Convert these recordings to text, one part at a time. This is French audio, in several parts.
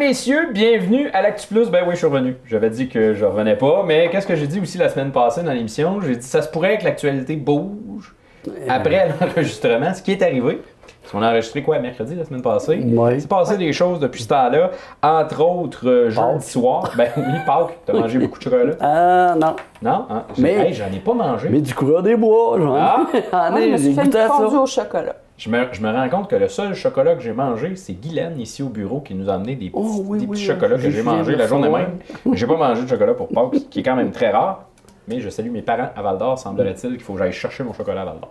messieurs, bienvenue à l'Actu Plus. Ben oui, je suis revenu. J'avais dit que je revenais pas, mais qu'est-ce que j'ai dit aussi la semaine passée dans l'émission? J'ai dit ça se pourrait que l'actualité bouge après l'enregistrement, ce qui est arrivé. Parce qu'on a enregistré quoi, mercredi, la semaine passée? Oui. C'est passé des choses depuis ce temps-là, entre autres jeudi soir. Ben oui, Pâques, t'as mangé beaucoup de chocolat? Non. Non? Hein? Mais j'en ai pas mangé. Mais du coureur des bois, genre. Ah! Moi, je me suis fait une fondue au chocolat. Je me rends compte que le seul chocolat que j'ai mangé, c'est Guylaine, ici au bureau, qui nous a amené des petits chocolats que j'ai mangés la journée même. J'ai pas mangé de chocolat pour Pâques, qui est quand même très rare. Mais je salue mes parents à Val-d'Or, semblerait-il qu'il faut que j'aille chercher mon chocolat à Val-d'Or.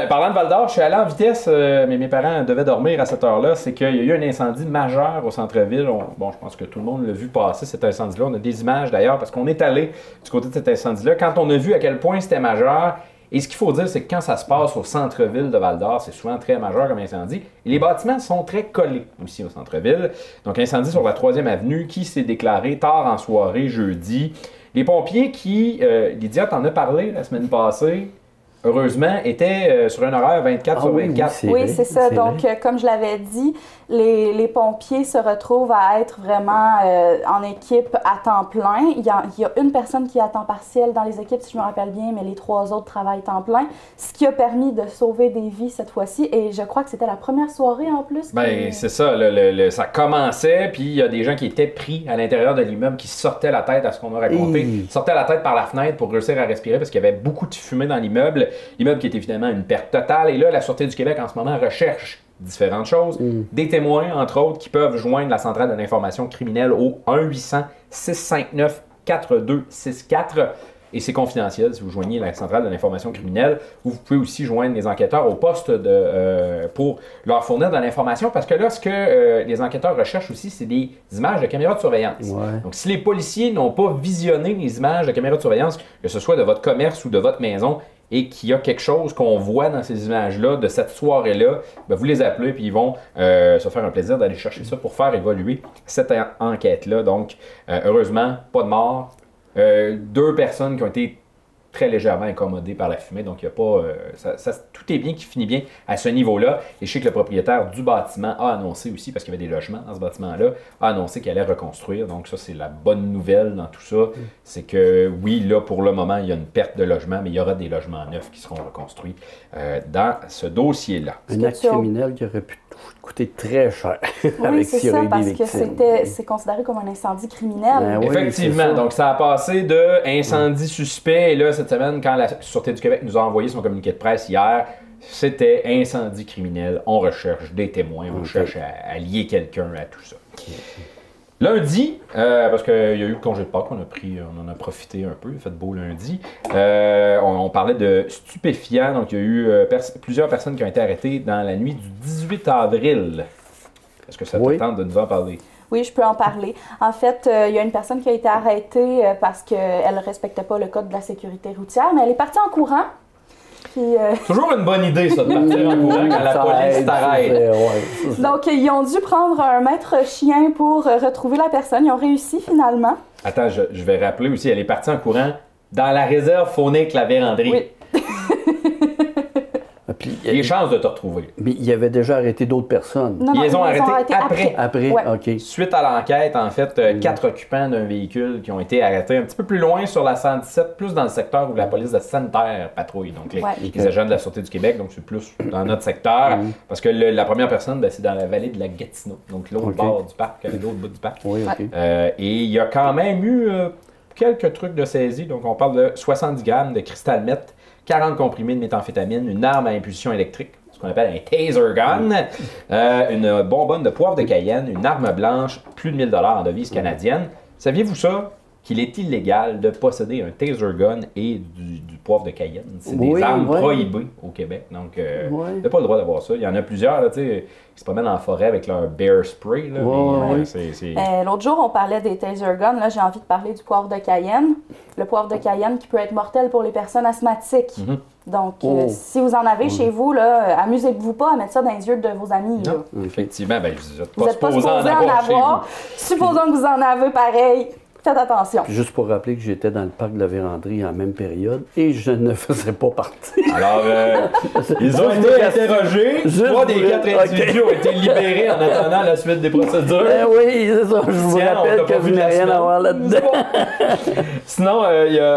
Parlant de Val-d'Or, je suis allé en vitesse, mais mes parents devaient dormir à cette heure-là. C'est qu'il y a eu un incendie majeur au centre-ville. Bon, je pense que tout le monde l'a vu passer, cet incendie-là. On a des images d'ailleurs, parce qu'on est allé du côté de cet incendie-là. Quand on a vu à quel point c'était majeur, et ce qu'il faut dire, c'est que quand ça se passe au centre-ville de Val-d'Or, c'est souvent très majeur comme incendie. Et les bâtiments sont très collés aussi au centre-ville. Donc, incendie sur la 3e avenue qui s'est déclaré tard en soirée, jeudi. Les pompiers qui, Lydia t'en a parlé la semaine passée, heureusement, étaient sur un horaire 24 sur 24. Oui, c'est ça. Donc, comme je l'avais dit, les pompiers se retrouvent à être vraiment en équipe à temps plein. Il y a une personne qui est à temps partiel dans les équipes, si je me rappelle bien, mais les 3 autres travaillent temps plein, ce qui a permis de sauver des vies cette fois-ci. Et je crois que c'était la première soirée en plus. Ben, c'est ça. Ça commençait, puis il y a des gens qui étaient pris à l'intérieur de l'immeuble, qui sortaient la tête à ce qu'on a raconté, sortaient la tête par la fenêtre pour réussir à respirer parce qu'il y avait beaucoup de fumée dans l'immeuble. L'immeuble qui est évidemment une perte totale. Et là, la Sûreté du Québec, en ce moment, recherche différentes choses. Des témoins, entre autres, qui peuvent joindre la centrale de l'information criminelle au 1-800-659-4264. Et c'est confidentiel si vous joignez la centrale de l'information criminelle. Ou vous pouvez aussi joindre les enquêteurs au poste pour leur fournir de l'information. Parce que là, ce que les enquêteurs recherchent aussi, c'est des images de caméras de surveillance. Ouais. Donc, si les policiers n'ont pas visionné les images de caméras de surveillance, que ce soit de votre commerce ou de votre maison, et qu'il y a quelque chose qu'on voit dans ces images-là, de cette soirée-là, ben vous les appelez puis ils vont se faire un plaisir d'aller chercher ça pour faire évoluer cette enquête-là. Donc, heureusement, pas de mort. 2 personnes qui ont été très légèrement incommodées par la fumée, donc il y a pas, tout est bien qui finit bien à ce niveau-là. Et je sais que le propriétaire du bâtiment a annoncé aussi, parce qu'il y avait des logements dans ce bâtiment-là, a annoncé qu'il allait reconstruire. Donc ça, c'est la bonne nouvelle dans tout ça. C'est que oui, là, pour le moment, il y a une perte de logements, mais il y aura des logements neufs qui seront reconstruits dans ce dossier-là. Un acte criminel qui aurait pu coûter très cher. Oui, c'est ça, parce que c'est considéré comme un incendie criminel. Ben oui, effectivement, donc ça a passé de incendie suspect, et là, cette semaine, quand la Sûreté du Québec nous a envoyé son communiqué de presse hier, c'était incendie criminel, on recherche des témoins, on cherche à lier quelqu'un à tout ça. Lundi, parce qu'il y a eu le congé de Pâques, on en a profité un peu, il a fait beau lundi. On parlait de stupéfiants, donc il y a eu plusieurs personnes qui ont été arrêtées dans la nuit du 18 avril. Est-ce que ça te tente de nous en parler? Oui, je peux en parler. En fait, il y a une personne qui a été arrêtée parce qu'elle ne respectait pas le code de la sécurité routière, mais elle est partie en courant. Puis, toujours une bonne idée, ça, de partir en courant quand la police t'arrête. Donc, ils ont dû prendre un maître chien pour retrouver la personne. Ils ont réussi finalement. Attends, je vais rappeler aussi, elle est partie en courant dans la réserve faunique La Vérandrie. Oui. Il y a des chances de te retrouver. Mais il avait déjà arrêté d'autres personnes. Non, ils les ont arrêtés Après, ouais. OK. Suite à l'enquête, en fait, 4 occupants d'un véhicule qui ont été arrêtés un petit peu plus loin sur la 117, plus dans le secteur où la police de Santerre patrouille. Donc, les agents de la Sûreté du Québec, donc c'est plus dans notre secteur. Parce que la première personne, c'est dans la vallée de la Gatineau, donc l'autre bord du parc, l'autre bout du parc. Oui, OK. Et il y a quand même eu quelques trucs de saisie. Donc, on parle de 70 grammes de cristal meth, 40 comprimés de méthamphétamine, une arme à impulsion électrique, ce qu'on appelle un taser gun, une bonbonne de poivre de Cayenne, une arme blanche, plus de 1000 $ en devise canadienne. Saviez-vous ça? Qu'il est illégal de posséder un taser gun et du poivre de Cayenne. C'est des armes prohibées au Québec. Donc, tu n'as pas le droit d'avoir ça. Il y en a plusieurs là, qui se promènent en forêt avec leur bear spray. Là, l'autre jour, on parlait des taser guns. Là, j'ai envie de parler du poivre de Cayenne. Le poivre de Cayenne qui peut être mortel pour les personnes asthmatiques. Donc, si vous en avez chez vous, là, amusez-vous pas à mettre ça dans les yeux de vos amis. Non, effectivement, vous n'êtes pas supposé en avoir. Supposons que vous en avez pareil. Faites attention. Puis juste pour rappeler que j'étais dans le parc de la Vérandrie en même période et je ne faisais pas partie. Alors, ils ont été interrogés. 3 des 4 individus ont été libérés en attendant la suite des procédures. Oui, c'est ça. Je vous rappelle que je n'ai rien à voir là-dedans. Sinon,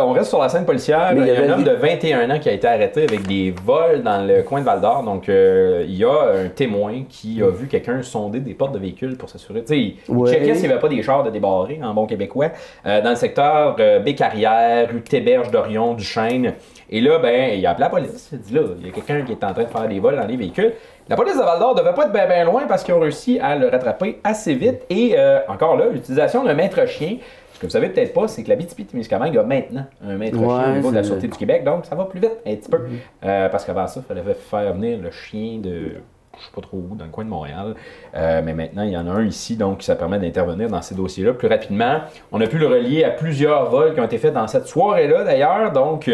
on reste sur la scène policière. Il y a un homme de 21 ans qui a été arrêté avec des vols dans le coin de Val-d'Or. Donc, il y a un témoin qui a vu quelqu'un sonder des portes de véhicules pour s'assurer. Tu sais, il checkait s'il n'y avait pas des chars de débarrés en bon québécois. Dans le secteur Bécarrière, rue Théberge-Dorion, Duchesne. Et là, ben, il a appelé la police. Il a dit là, il y a quelqu'un qui est en train de faire des vols dans les véhicules. La police de Val-d'Or ne devait pas être bien loin parce qu'ils ont réussi à le rattraper assez vite. Et encore là, l'utilisation d'un maître-chien. Ce que vous savez peut-être pas, c'est que la Abitibi-Témiscamingue a maintenant un maître-chien au niveau de la Sûreté du Québec. Donc, ça va plus vite, un petit peu. Parce qu'avant ça, il fallait faire venir le chien de... je sais pas trop où, dans le coin de Montréal. Mais maintenant, il y en a un ici, donc ça permet d'intervenir dans ces dossiers-là plus rapidement. On a pu le relier à plusieurs vols qui ont été faits dans cette soirée-là, d'ailleurs. Donc,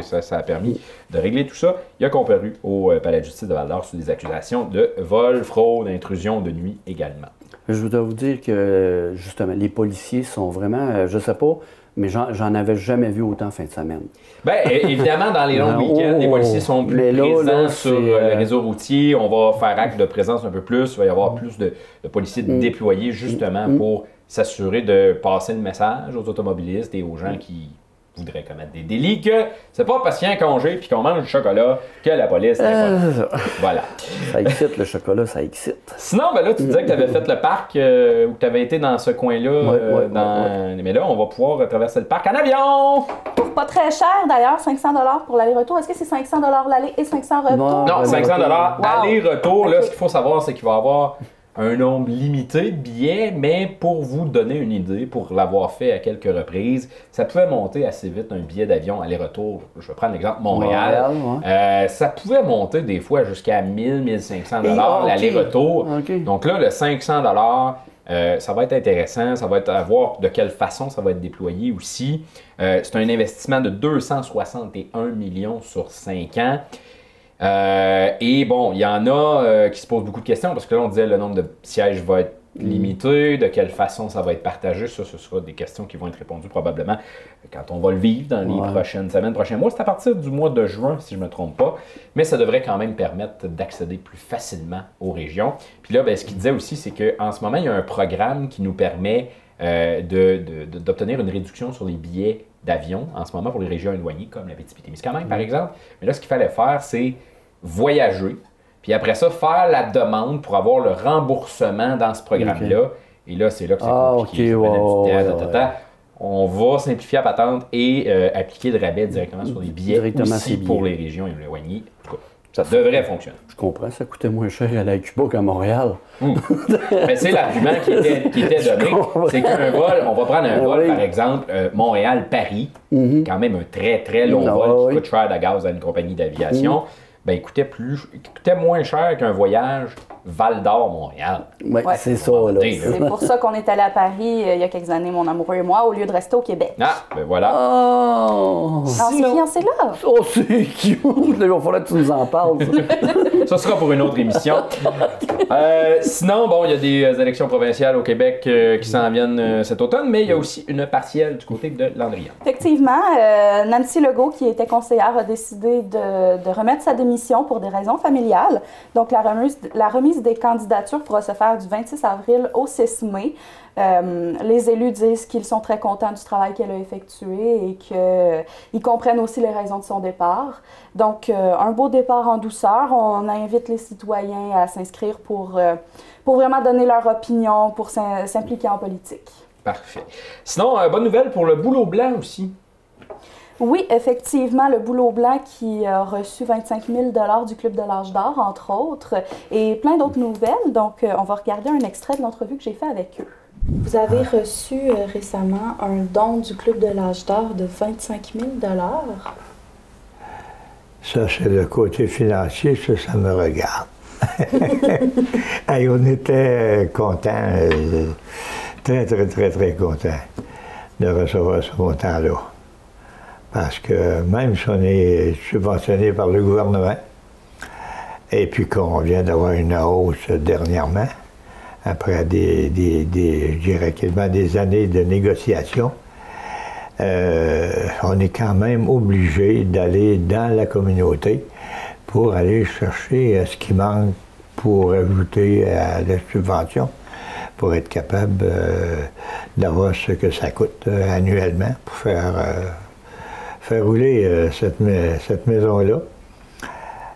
ça a permis de régler tout ça. Il a comparu au palais de justice de Val-d'Or sous des accusations de vol, fraude, intrusion de nuit également. Je dois vous dire que, justement, les policiers sont vraiment, je sais pas, mais j'en avais jamais vu autant fin de semaine. Bien, évidemment, dans les longs week-ends, les policiers sont plus présents sur le réseau routier. On va faire acte de présence un peu plus. Il va y avoir plus de policiers déployés justement pour s'assurer de passer le message aux automobilistes et aux gens qui voudraient commettre des délits que c'est pas parce qu'il y a un congé puis qu'on mange du chocolat que la police n'est pas. Voilà. Ça excite le chocolat, ça excite. Sinon, ben là, tu disais que tu avais fait le parc ou que tu avais été dans ce coin-là. Mais là, on va pouvoir traverser le parc en avion! Pour pas très cher d'ailleurs, 500 $ pour l'aller-retour. Est-ce que c'est 500 $ l'aller et 500 retour? Non, 500 $ aller-retour. Là, ce qu'il faut savoir, c'est qu'il va y avoir un nombre limité de billets, mais pour vous donner une idée, pour l'avoir fait à quelques reprises, ça pouvait monter assez vite un billet d'avion aller-retour. Je vais prendre l'exemple Montréal. Ça pouvait monter des fois jusqu'à 1000-1500 $ l'aller-retour. Donc là, le 500 $, ça va être intéressant. Ça va être à voir de quelle façon ça va être déployé aussi. C'est un investissement de 261 millions sur 5 ans. Et bon, il y en a qui se posent beaucoup de questions parce que là, on disait le nombre de sièges va être limité, de quelle façon ça va être partagé. Ça, ce sera des questions qui vont être répondues probablement quand on va le vivre dans les prochaines semaines, prochains mois. C'est à partir du mois de juin, si je ne me trompe pas. Mais ça devrait quand même permettre d'accéder plus facilement aux régions. Puis là, ben, ce qu'il disait aussi, c'est qu'en ce moment, il y a un programme qui nous permet d'obtenir une réduction sur les billets d'avion en ce moment pour les régions éloignées, comme la Abitibi-Témiscamingue, par exemple. Mais là, ce qu'il fallait faire, c'est voyager, puis après ça, faire la demande pour avoir le remboursement dans ce programme-là. Et là, c'est là que c'est compliqué. On va simplifier la patente et appliquer le rabais directement sur les billets aussi pour les régions éloignées. En tout cas, ça devrait fonctionner. Je comprends, ça coûtait moins cher aller à Cuba qu'à Montréal. Mais c'est l'argument qui était donné. C'est qu'un vol, on va prendre un vol, par exemple, Montréal-Paris, quand même un très, très long vol qui coûte cher de gaz à une compagnie d'aviation. Ben, il coûtait moins cher qu'un voyage Val-d'Or-Montréal. Oui, c'est ça. Là. C'est pour ça qu'on est allé à Paris il y a quelques années, mon amoureux et moi, au lieu de rester au Québec. Ah, ben voilà. Oh! On s'est fiancés là. Oh, c'est cute! Il va falloir que tu nous en parles. Ça sera pour une autre émission. Sinon, bon, il y a des élections provinciales au Québec qui s'en viennent cet automne, mais il y a aussi une partielle du côté de Landrian. Effectivement, Nancy Legault, qui était conseillère, a décidé de remettre sa démission pour des raisons familiales. Donc, la remise des candidatures pourra se faire du 26 avril au 6 mai. Les élus disent qu'ils sont très contents du travail qu'elle a effectué et qu'ils comprennent aussi les raisons de son départ. Donc, un beau départ en douceur. On invite les citoyens à s'inscrire pour vraiment donner leur opinion, pour s'impliquer en politique. Parfait. Sinon, bonne nouvelle pour le Boulot Blanc aussi. Oui, effectivement, le Boulot Blanc qui a reçu 25 000 $ du Club de l'Âge d'Or, entre autres, et plein d'autres nouvelles. Donc, on va regarder un extrait de l'entrevue que j'ai fait avec eux. Vous avez reçu récemment un don du Club de l'Âge d'Or de 25 000 $. Ça, c'est le côté financier, ça me regarde. Hey, on était contents, très, très, très, très contents de recevoir ce montant-là. Parce que même si on est subventionné par le gouvernement, et puis qu'on vient d'avoir une hausse dernièrement, après je dirais quasiment des années de négociations, on est quand même obligé d'aller dans la communauté pour aller chercher ce qui manque pour ajouter à la subvention, pour être capable d'avoir ce que ça coûte annuellement pour faire rouler cette maison-là.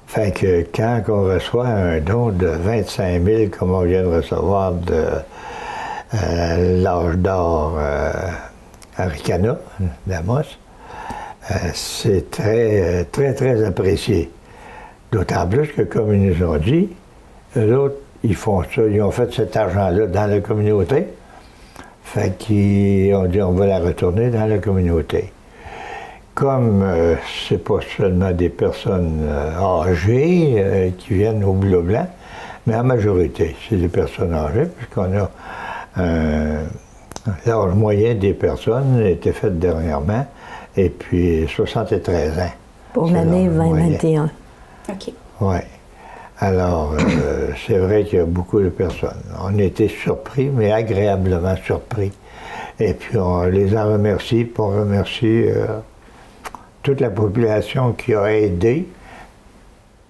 Fait que quand on reçoit un don de 25 000, comme on vient de recevoir de l'âge d'or Aricana, d'Amos, c'est très, très, très apprécié. D'autant plus que, comme ils nous ont dit, eux autres, ils font ça, ils ont fait cet argent-là dans la communauté. Fait qu'ils ont dit on va la retourner dans la communauté. Comme c'est pas seulement des personnes âgées qui viennent au Bleu Blanc, mais en majorité, c'est des personnes âgées, puisqu'on a l'âge moyen des personnes a été fait dernièrement, et puis 73 ans. Pour l'année 2021. OK. Oui. Alors, c'est vrai qu'il y a beaucoup de personnes. On a été surpris, mais agréablement surpris. Et puis, on les en remercie, puis on remercie toute la population qui a aidé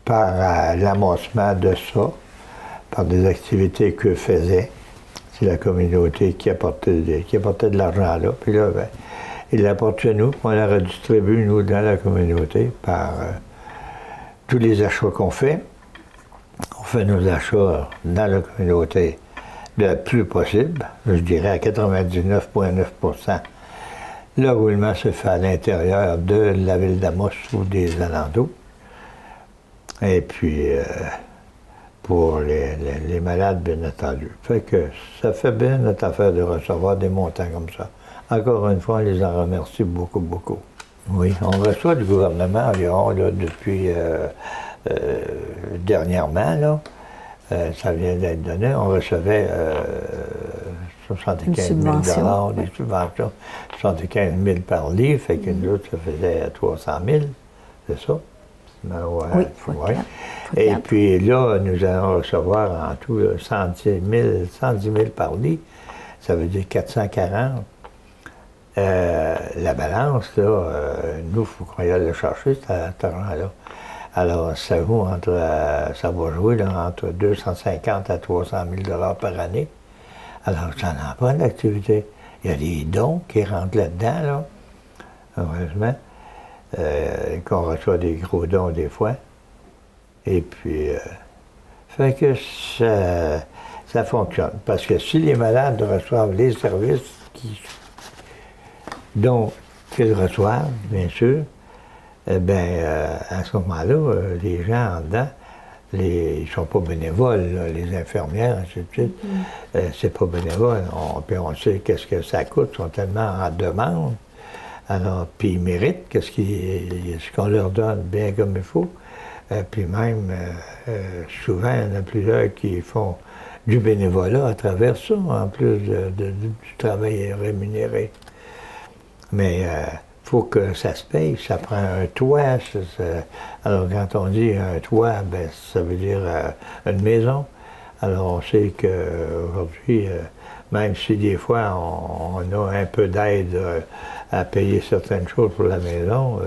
par l'amassement de ça, par des activités que faisait. C'est la communauté qui apportait de l'argent là. Puis là, ben, ils l'apportent chez nous, puis on la redistribue, nous, dans la communauté, par tous les achats qu'on fait. On fait nos achats dans la communauté le plus possible, je dirais à 99,9 %. Le roulement se fait à l'intérieur de la ville d'Amos ou des alentours. Et puis, pour les malades, bien entendu. Fait que ça fait bien notre affaire de recevoir des montants comme ça. Encore une fois, on les en remercie beaucoup, beaucoup. Oui, on reçoit du gouvernement environ, là, depuis dernièrement, là, ça vient d'être donné, on recevait 75 000 $, des subventions, 75 000 par livre, fait que nous autres, ça faisait 300 000, c'est ça? Ouais, oui, Et puis là, nous allons recevoir en tout 110 000 par livre, ça veut dire 440. La balance, là, nous, il faut qu'on aille le chercher, cet argent-là. Alors, ça va jouer là, entre 250 à 300 000 $ par année. Alors, ça n'en a pas d'activité. Il y a des dons qui rentrent là-dedans, là, heureusement, qu'on reçoit des gros dons des fois. Et puis, fait que ça fonctionne. Parce que si les malades reçoivent les services dont ils reçoivent, bien sûr, eh bien, à ce moment-là, les gens en dedans, ils ne sont pas bénévoles, là, les infirmières, ainsi de suite. C'est pas bénévole. Puis on sait qu'est-ce que ça coûte, ils sont tellement en demande. Alors, puis ils méritent ce qu'on leur donne bien comme il faut. Puis même, souvent, il y en a plusieurs qui font du bénévolat à travers ça, en plus du travail rémunéré. Mais il faut que ça se paye, ça prend un toit. Alors quand on dit un toit, ben, ça veut dire une maison. Alors on sait qu'aujourd'hui, même si des fois on a un peu d'aide à payer certaines choses pour la maison,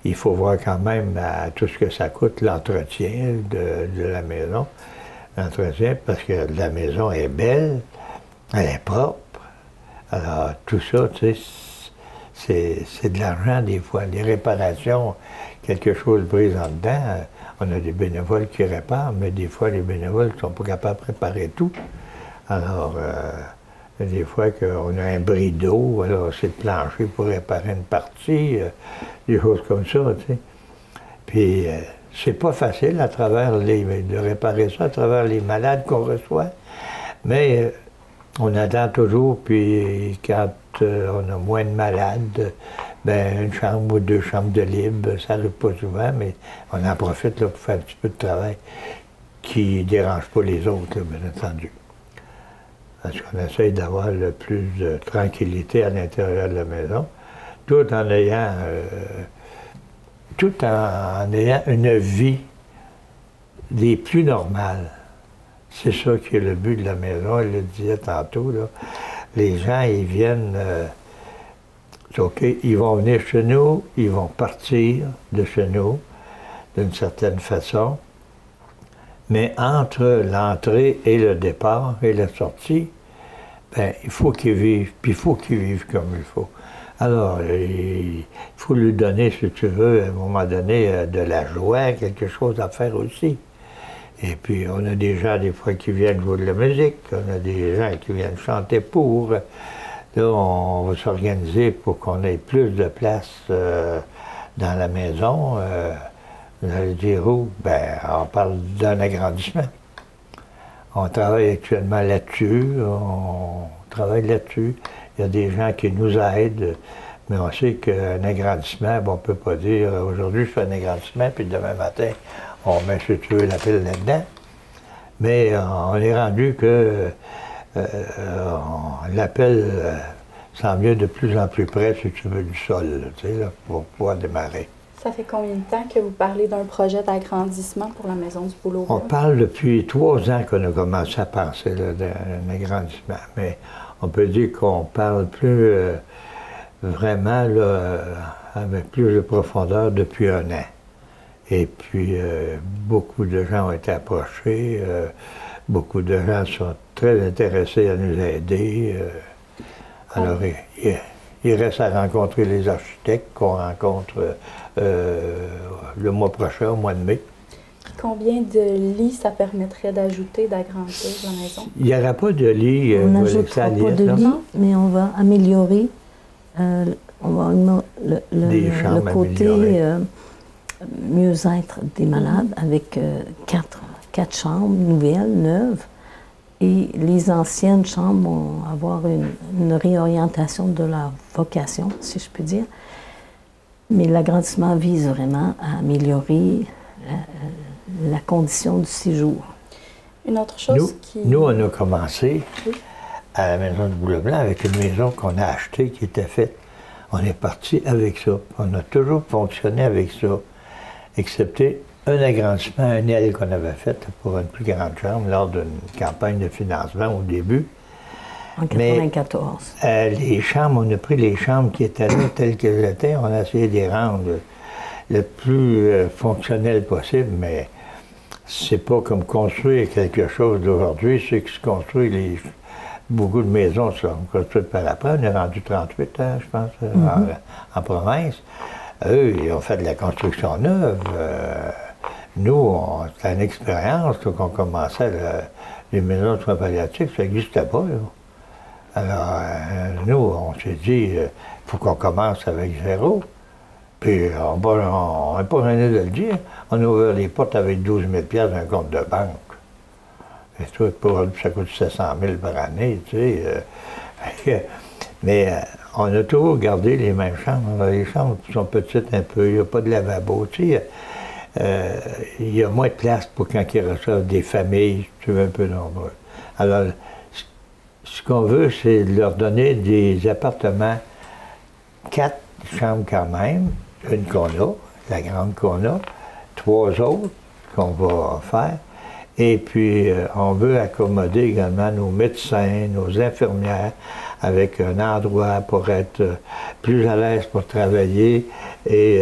il faut voir quand même à tout ce que ça coûte l'entretien de la maison. L'entretien, parce que la maison est belle, elle est propre. Alors tout ça, tu sais, c'est de l'argent des fois. Les réparations, quelque chose brise en dedans, on a des bénévoles qui réparent, mais des fois les bénévoles ne sont pas capables de réparer tout. Alors, des fois qu'on a un bris d'eau, alors c'est de plancher pour réparer une partie, des choses comme ça, tu sais. Puis, c'est pas facile de réparer ça à travers les malades qu'on reçoit, mais on attend toujours, puis quand on a moins de malades, ben une chambre ou deux chambres de libre, ça n'arrive pas souvent, mais on en profite là, pour faire un petit peu de travail qui ne dérange pas les autres, là, bien entendu. Parce qu'on essaye d'avoir le plus de tranquillité à l'intérieur de la maison, tout en ayant une vie des plus normales. c'est ça qui est le but de la maison. Il le disait tantôt, là. Les gens, ils viennent... OK, ils vont venir chez nous, ils vont partir de chez nous, d'une certaine façon. Mais entre l'entrée et le départ et la sortie, ben, il faut qu'ils vivent, puis il faut qu'ils vivent comme il faut. Alors, il faut lui donner, si tu veux, à un moment donné, de la joie, quelque chose à faire aussi. Et puis, on a des gens, des fois, qui viennent jouer de la musique, on a des gens qui viennent chanter pour. Là, on va s'organiser pour qu'on ait plus de place dans la maison. Vous allez dire où? Ben, on parle d'un agrandissement. On travaille actuellement là-dessus, Il y a des gens qui nous aident, mais on sait qu'un agrandissement, bon, on ne peut pas dire aujourd'hui je fais un agrandissement, puis demain matin, on met, si tu veux, la pile là-dedans. Mais on est rendu que l'appel semble mieux de plus en plus près, si tu veux, du sol, tu sais, là, pour pouvoir démarrer. Ça fait combien de temps que vous parlez d'un projet d'agrandissement pour la Maison du Boulot? On parle depuis 3 ans qu'on a commencé à penser d'un agrandissement, mais on peut dire qu'on parle plus vraiment là, avec plus de profondeur depuis 1 an. Et puis, beaucoup de gens ont été approchés, beaucoup de gens sont très intéressés à nous aider. Alors, il reste à rencontrer les architectes qu'on rencontre le mois prochain, au mois de mai. Combien de lits ça permettrait d'ajouter, d'agrandir la maison? Il n'y aura pas de lit. On n'ajoutera pas de lit, mais on va améliorer le côté mieux-être des malades avec 4 chambres nouvelles, neuves. Et les anciennes chambres vont avoir une réorientation de leur vocation, si je peux dire. Mais l'agrandissement vise vraiment à améliorer la condition du séjour. Une autre chose Nous, on a commencé à la Maison du Boulot-Blanc avec une maison qu'on a achetée qui était faite. On est parti avec ça. On a toujours fonctionné avec ça, excepté un agrandissement, un aile qu'on avait fait pour une plus grande chambre lors d'une campagne de financement au début. En 1994. Mais les chambres, on a pris les chambres qui étaient là telles qu'elles étaient, on a essayé de les rendre le plus fonctionnel possible, mais c'est pas comme construire quelque chose d'aujourd'hui, c'est que se construit beaucoup de maisons sont construites par après. On est rendu 38 ans, je pense, en province. Eux, ils ont fait de la construction neuve. Nous, c'était une expérience qu'on commençait les maisons de soins palliatifs, ça n'existait pas. Là. Alors, nous, on s'est dit, il faut qu'on commence avec 0. Puis, on n'est pas gêné de le dire. On a ouvert les portes avec 12 000 d'un compte de banque. Et tout, ça coûte 700 000 par année, tu sais. Mais on a toujours gardé les mêmes chambres. Alors, les chambres sont petites un peu, il n'y a pas de lavabo, tu sais. Il y a moins de place pour quand ils reçoivent des familles, tu veux, un peu nombreuses. Alors, ce qu'on veut, c'est leur donner des appartements, 4 chambres quand même, une qu'on a, la grande qu'on a, 3 autres qu'on va faire. Et puis, on veut accommoder également nos médecins, nos infirmières, avec un endroit pour être plus à l'aise pour travailler et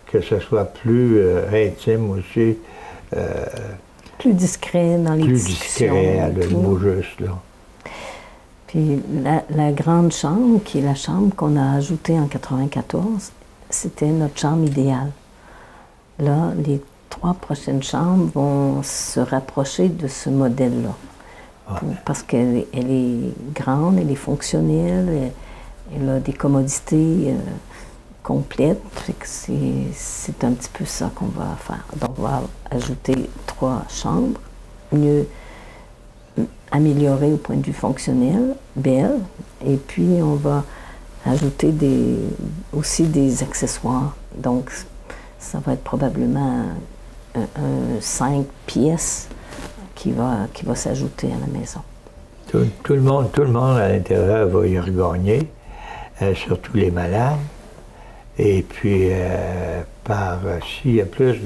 que ce soit plus intime aussi. Plus discret dans les discussions. Plus discret, le mot juste, là. Puis la grande chambre, qui est la chambre qu'on a ajoutée en 1994, c'était notre chambre idéale. Là, les 3 prochaines chambres vont se rapprocher de ce modèle-là. Parce qu'elle est grande, elle est fonctionnelle, elle a des commodités complètes. C'est un petit peu ça qu'on va faire. Donc, on va ajouter 3 chambres, mieux améliorées au point de vue fonctionnel, belles. Et puis, on va ajouter aussi des accessoires. Donc, ça va être probablement un 5 pièces qui va s'ajouter à la maison. Tout le monde à l'intérieur va y regagner, surtout les malades. Et puis, s'il y a plus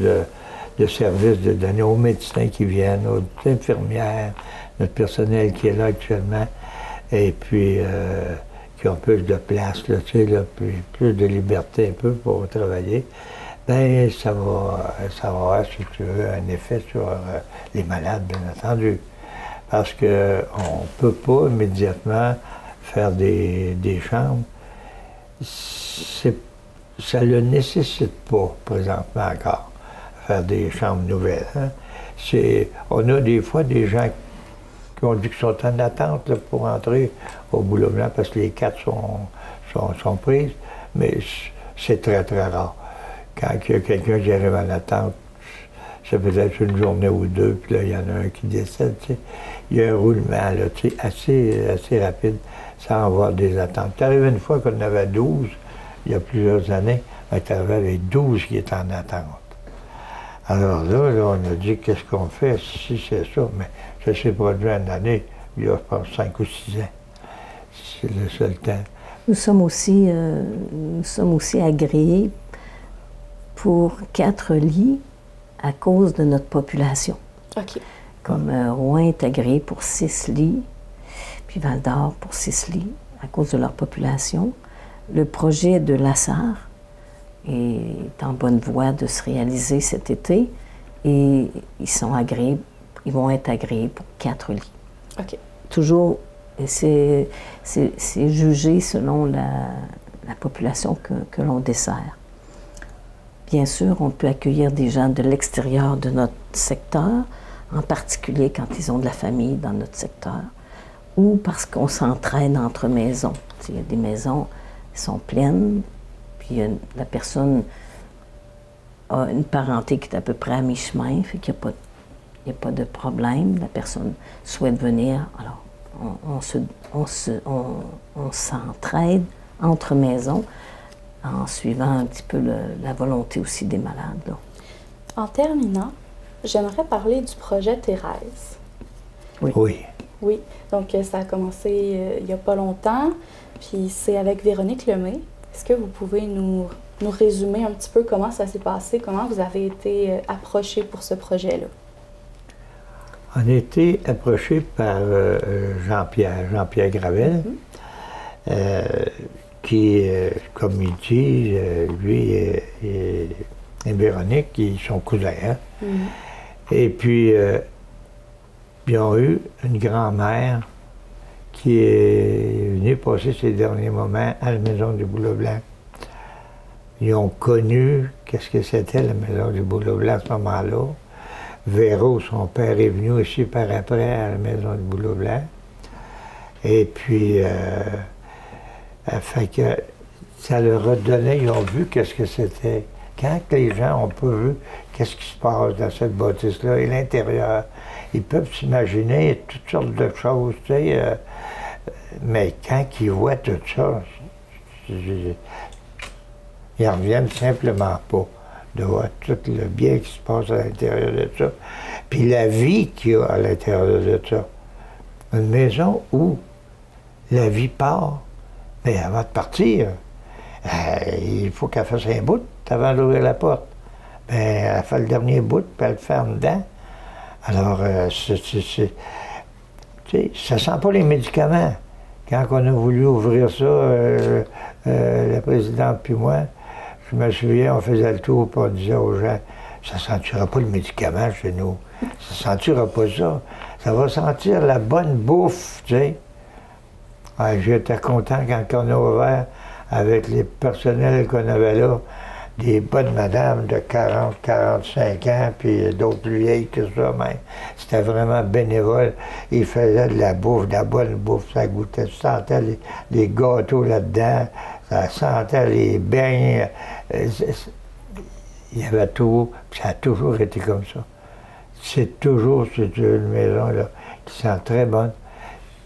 de service de donner aux médecins qui viennent, aux infirmières, notre personnel qui est là actuellement, et puis qui ont plus de place, là, tu sais, là, plus de liberté un peu pour travailler, bien, ça va avoir, si tu veux, un effet sur les malades, bien entendu. Parce qu'on ne peut pas immédiatement faire des chambres. Ça ne le nécessite pas, présentement encore, faire des chambres nouvelles. Hein. On a des fois des gens qui ont dit qu'ils sont en attente là, pour entrer au Boulot Blanc parce que les 4 sont prises, mais c'est très, très rare. Quand il y a quelqu'un qui arrive en attente, c'est peut-être une journée ou deux, puis là, il y en a un qui décède, tu sais. Il y a un roulement, là, tu sais, assez rapide, sans avoir des attentes. C'est arrivé une fois qu'on en avait 12, il y a plusieurs années, on est arrivé avec 12 qui étaient en attente. Alors là, on a dit, qu'est-ce qu'on fait si c'est ça? Mais ça s'est produit une année, il y a, je pense, 5 ou 6 ans. C'est le seul temps. Nous sommes aussi agréés pour 4 lits à cause de notre population. OK. Comme Rouen est agréé pour 6 lits, puis Val-d'Or pour 6 lits, à cause de leur population. Le projet de Lassar est en bonne voie de se réaliser cet été et ils vont être agréés pour 4 lits. OK. Toujours, c'est jugé selon la population que l'on dessert. Bien sûr, on peut accueillir des gens de l'extérieur de notre secteur, en particulier quand ils ont de la famille dans notre secteur, ou parce qu'on s'entraîne entre maisons. Il y a des maisons qui sont pleines, puis la personne a une parenté qui est à peu près à mi-chemin, fait qu'il n'y a pas de problème. La personne souhaite venir, alors on s'entraide entre maisons, en suivant un petit peu la volonté aussi des malades. Là. En terminant, j'aimerais parler du projet Thérèse. Oui. Oui, donc ça a commencé il n'y a pas longtemps, puis c'est avec Véronique Lemay. Est-ce que vous pouvez nous résumer un petit peu comment ça s'est passé, comment vous avez été approché pour ce projet-là? On a été approché par Jean-Pierre Gravel, qui, comme il dit, lui et Véronique, ils sont cousins. Hein? Et puis, ils ont eu une grand-mère qui est venue passer ses derniers moments à la Maison du Boulot Blanc. Ils ont connu qu'est-ce que c'était la Maison du Boulot Blanc à ce moment-là. Véro, son père, est venu aussi par après à la Maison du Boulot Blanc. Et puis, fait que ça leur a donné, ils ont vu qu'est-ce que c'était. Quand les gens ont pas vu qu'est-ce qui se passe dans cette bâtisse-là et l'intérieur, ils peuvent s'imaginer toutes sortes de choses, tu sais, mais quand ils voient tout ça, ils en reviennent simplement pas de voir tout le bien qui se passe à l'intérieur de ça, puis la vie qu'il y a à l'intérieur de ça. Une maison où la vie part, mais avant de partir, il faut qu'elle fasse un bout avant d'ouvrir la porte. Bien, elle fait le dernier bout, puis elle le ferme dedans. Alors, tu sais, ça sent pas les médicaments. Quand on a voulu ouvrir ça, la présidente puis moi, je me souviens, on faisait le tour, puis on disait aux gens, ça sentira pas le médicament chez nous. Ça sentira pas ça. Ça va sentir la bonne bouffe, tu sais. J'étais content quand on a ouvert avec les personnels qu'on avait là, des bonnes madames de 40, 45 ans, puis d'autres plus vieilles que ça même. C'était vraiment bénévole. Ils faisaient de la bouffe, de la bonne bouffe, ça goûtait. Tu sentais les gâteaux là-dedans, ça sentait les beignes. Il y avait tout, puis ça a toujours été comme ça. C'est une maison là, qui sent très bonne.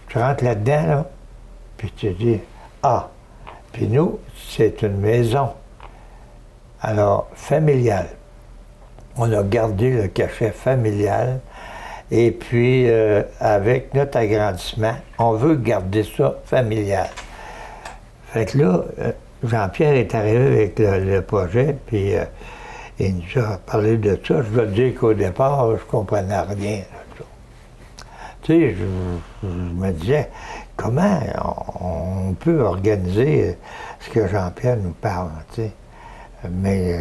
Tu rentres là-dedans, là, puis tu te dis, ah! Puis nous, c'est une maison. Alors, familiale. On a gardé le cachet familial. Et puis, avec notre agrandissement, on veut garder ça familial. Fait que là, Jean-Pierre est arrivé avec le projet, puis il nous a parlé de ça. Je dois te dire qu'au départ, je ne comprenais rien de ça. Tu sais, je me disais, comment on peut organiser ce que Jean-Pierre nous parle, tu sais. Mais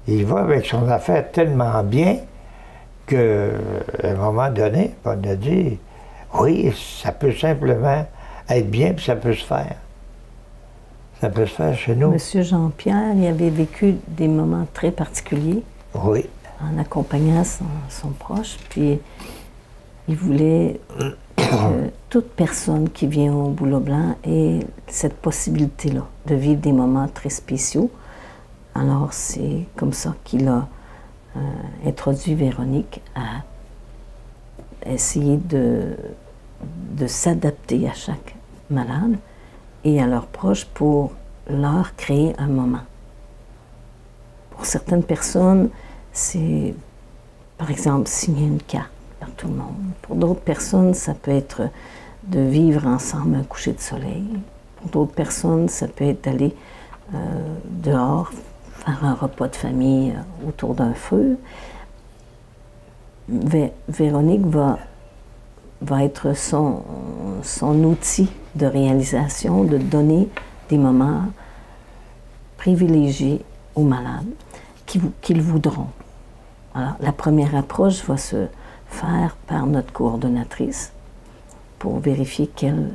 il va avec son affaire tellement bien qu'à un moment donné, on a dit, oui, ça peut simplement être bien, puis ça peut se faire. Ça peut se faire chez nous. Monsieur Jean-Pierre, il avait vécu des moments très particuliers. Oui. En accompagnant son proche, puis il voulait que toute personne qui vient au Boulot Blanc ait cette possibilité-là de vivre des moments très spéciaux. Alors c'est comme ça qu'il a introduit Véronique à essayer de s'adapter à chaque malade et à leurs proches pour leur créer un moment. Pour certaines personnes, c'est, par exemple, signer une carte à tout le monde. Pour d'autres personnes, ça peut être de vivre ensemble un coucher de soleil. Pour d'autres personnes, ça peut être d'aller dehors, faire un repas de famille autour d'un feu. Véronique va être son outil de réalisation, de donner des moments privilégiés aux malades qu'ils voudront. Alors, la première approche va se faire par notre coordonnatrice pour vérifier quelle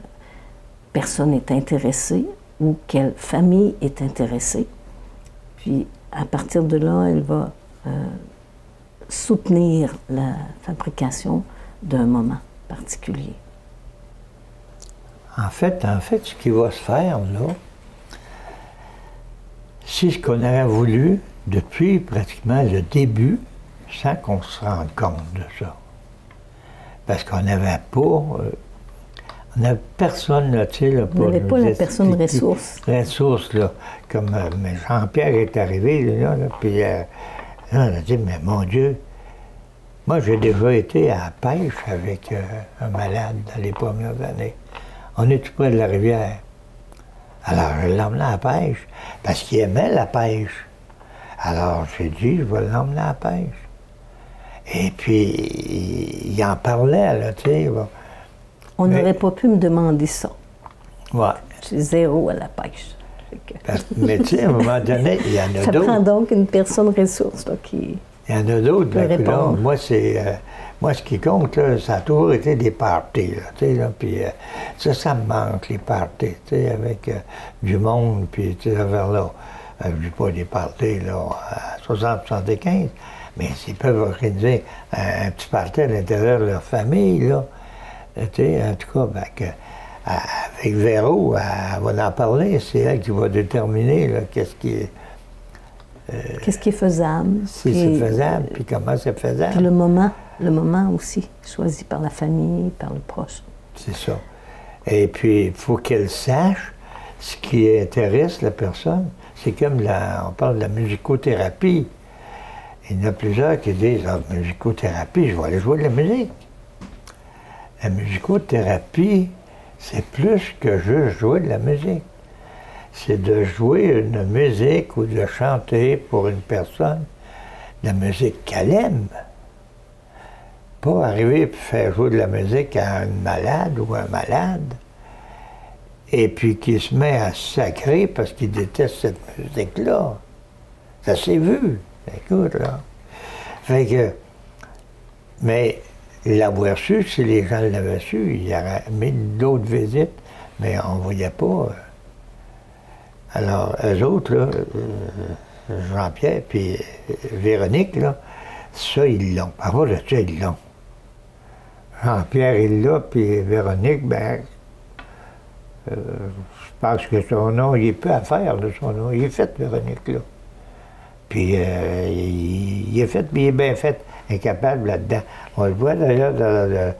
personne est intéressée ou quelle famille est intéressée. Puis, à partir de là, elle va soutenir la fabrication d'un moment particulier. En fait, ce qui va se faire, là, c'est ce qu'on aurait voulu depuis pratiquement le début, sans qu'on se rende compte de ça. Parce qu'on n'avait pas... on n'avait personne, là, tu sais, là, pour... On n'avait pas la personne ressource. Ressource, là. Comme mais Jean-Pierre est arrivé, là puis là, on a dit, mais mon Dieu, moi, j'ai déjà été à la pêche avec un malade dans les premières années. On est tout près de la rivière. Alors, je l'ai emmené à la pêche, parce qu'il aimait la pêche. Alors, j'ai dit, je vais l'emmener à la pêche. Et puis, il en parlait, là, tu sais. Bon. On n'aurait pas pu me demander ça. Ouais. J'ai zéro à la pêche. Mais tu sais, à un moment donné, il y en a d'autres. Ça prend donc une personne ressource, là, qui... Il y en a d'autres, là, moi, moi, ce qui compte, là, ça a toujours été des parties, là, tu sais, là, puis ça me manque, les parties, tu sais, avec du monde, puis, tu sais, vers là, je dis pas des parties, là, à 60-75, mais s'ils peuvent organiser un petit party à l'intérieur de leur famille, là, tu sais, en tout cas, ben, avec Véro, elle va en parler, c'est elle qui va déterminer, là, qu'est-ce qui est... qu'est-ce qui est faisable. Si c'est faisable, puis comment c'est faisable. Puis le moment aussi, choisi par la famille, par le proche. C'est ça. Et puis, il faut qu'elle sache ce qui intéresse la personne. C'est comme, on parle de la musicothérapie. Il y en a plusieurs qui disent, ah, musicothérapie, je vais aller jouer de la musique. La musicothérapie, c'est plus que juste jouer de la musique. C'est de jouer une musique ou de chanter pour une personne de la musique qu'elle aime. Pas arriver et faire jouer de la musique à une malade ou un malade, et puis qui se met à se sacrer parce qu'il déteste cette musique-là. Ça s'est vu. Écoute, là. Fait que, mais l'avoir su, si les gens l'avaient su, il y aurait mis d'autres visites, mais on ne voyait pas. Alors, eux autres, là, Jean-Pierre puis Véronique, là, ça, ils l'ont. Par rapport à ça, ils l'ont. Jean-Pierre, il l'a, puis Véronique, ben, je pense que son nom, il est peu à faire, là, son nom. Il est fait, Véronique, là. Puis, il est fait, puis il est bien fait, incapable là-dedans. On le voit d'ailleurs dans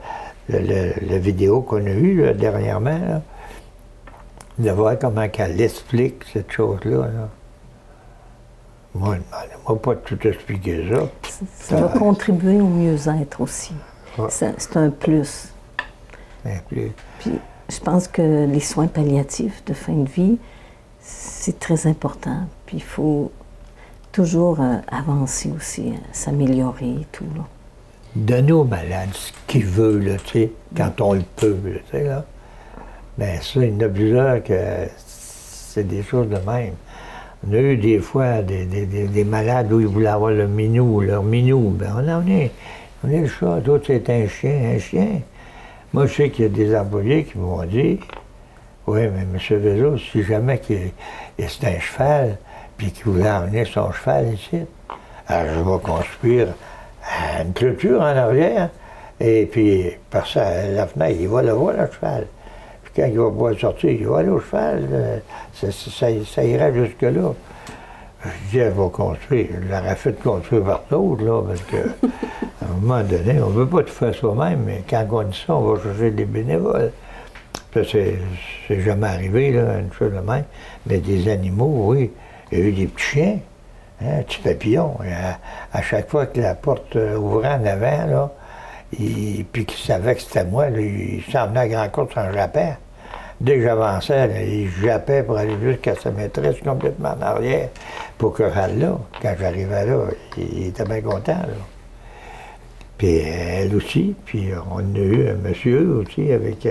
la vidéo qu'on a eue, là, dernièrement, là, de voir comment elle explique cette chose-là. Là. Moi, je ne pas tout expliquer ça. Ça va contribuer au mieux-être aussi. Ouais. C'est un plus. Un plus. Puis, je pense que les soins palliatifs de fin de vie, c'est très important. Puis, il faut toujours avancer aussi, s'améliorer et tout. Là. Donner aux malades ce qu'ils veulent, là, tu sais, quand on le peut, là, tu sais, là. Bien, ça, il y en a plusieurs que c'est des choses de même. On a eu des fois des malades où ils voulaient avoir leur minou. Bien, on est le chat, d'autres c'est un chien. Moi, je sais qu'il y a des employés qui m'ont dit, oui, mais M. Vézo, si jamais c'est un cheval, puis qu'il voulait emmener son cheval ici, alors je vais construire une clôture en arrière, et puis par ça, la fenêtre, il va le voir, le cheval. Puis quand il va pouvoir sortir, il va aller au cheval, ça ira jusque-là. Je dis, elle va construire. Je l'aurais fait construire par d'autres, là, parce qu'à un moment donné, on ne veut pas tout faire soi-même, mais quand on dit ça, on va chercher des bénévoles. Ça, c'est jamais arrivé, là, une chose de même. Mais des animaux, oui. Il y a eu des petits chiens, hein, petits papillons. À chaque fois que la porte ouvrait en avant, là, puis qu'il savait que c'était moi, là, il s'en venait à grand course en jappant. Dès que j'avançais, là, il jappait pour aller jusqu'à sa maîtresse complètement en arrière pour que j'aille là. Quand j'arrivais là, il était bien content. Là. Puis elle aussi, puis on a eu un monsieur aussi avec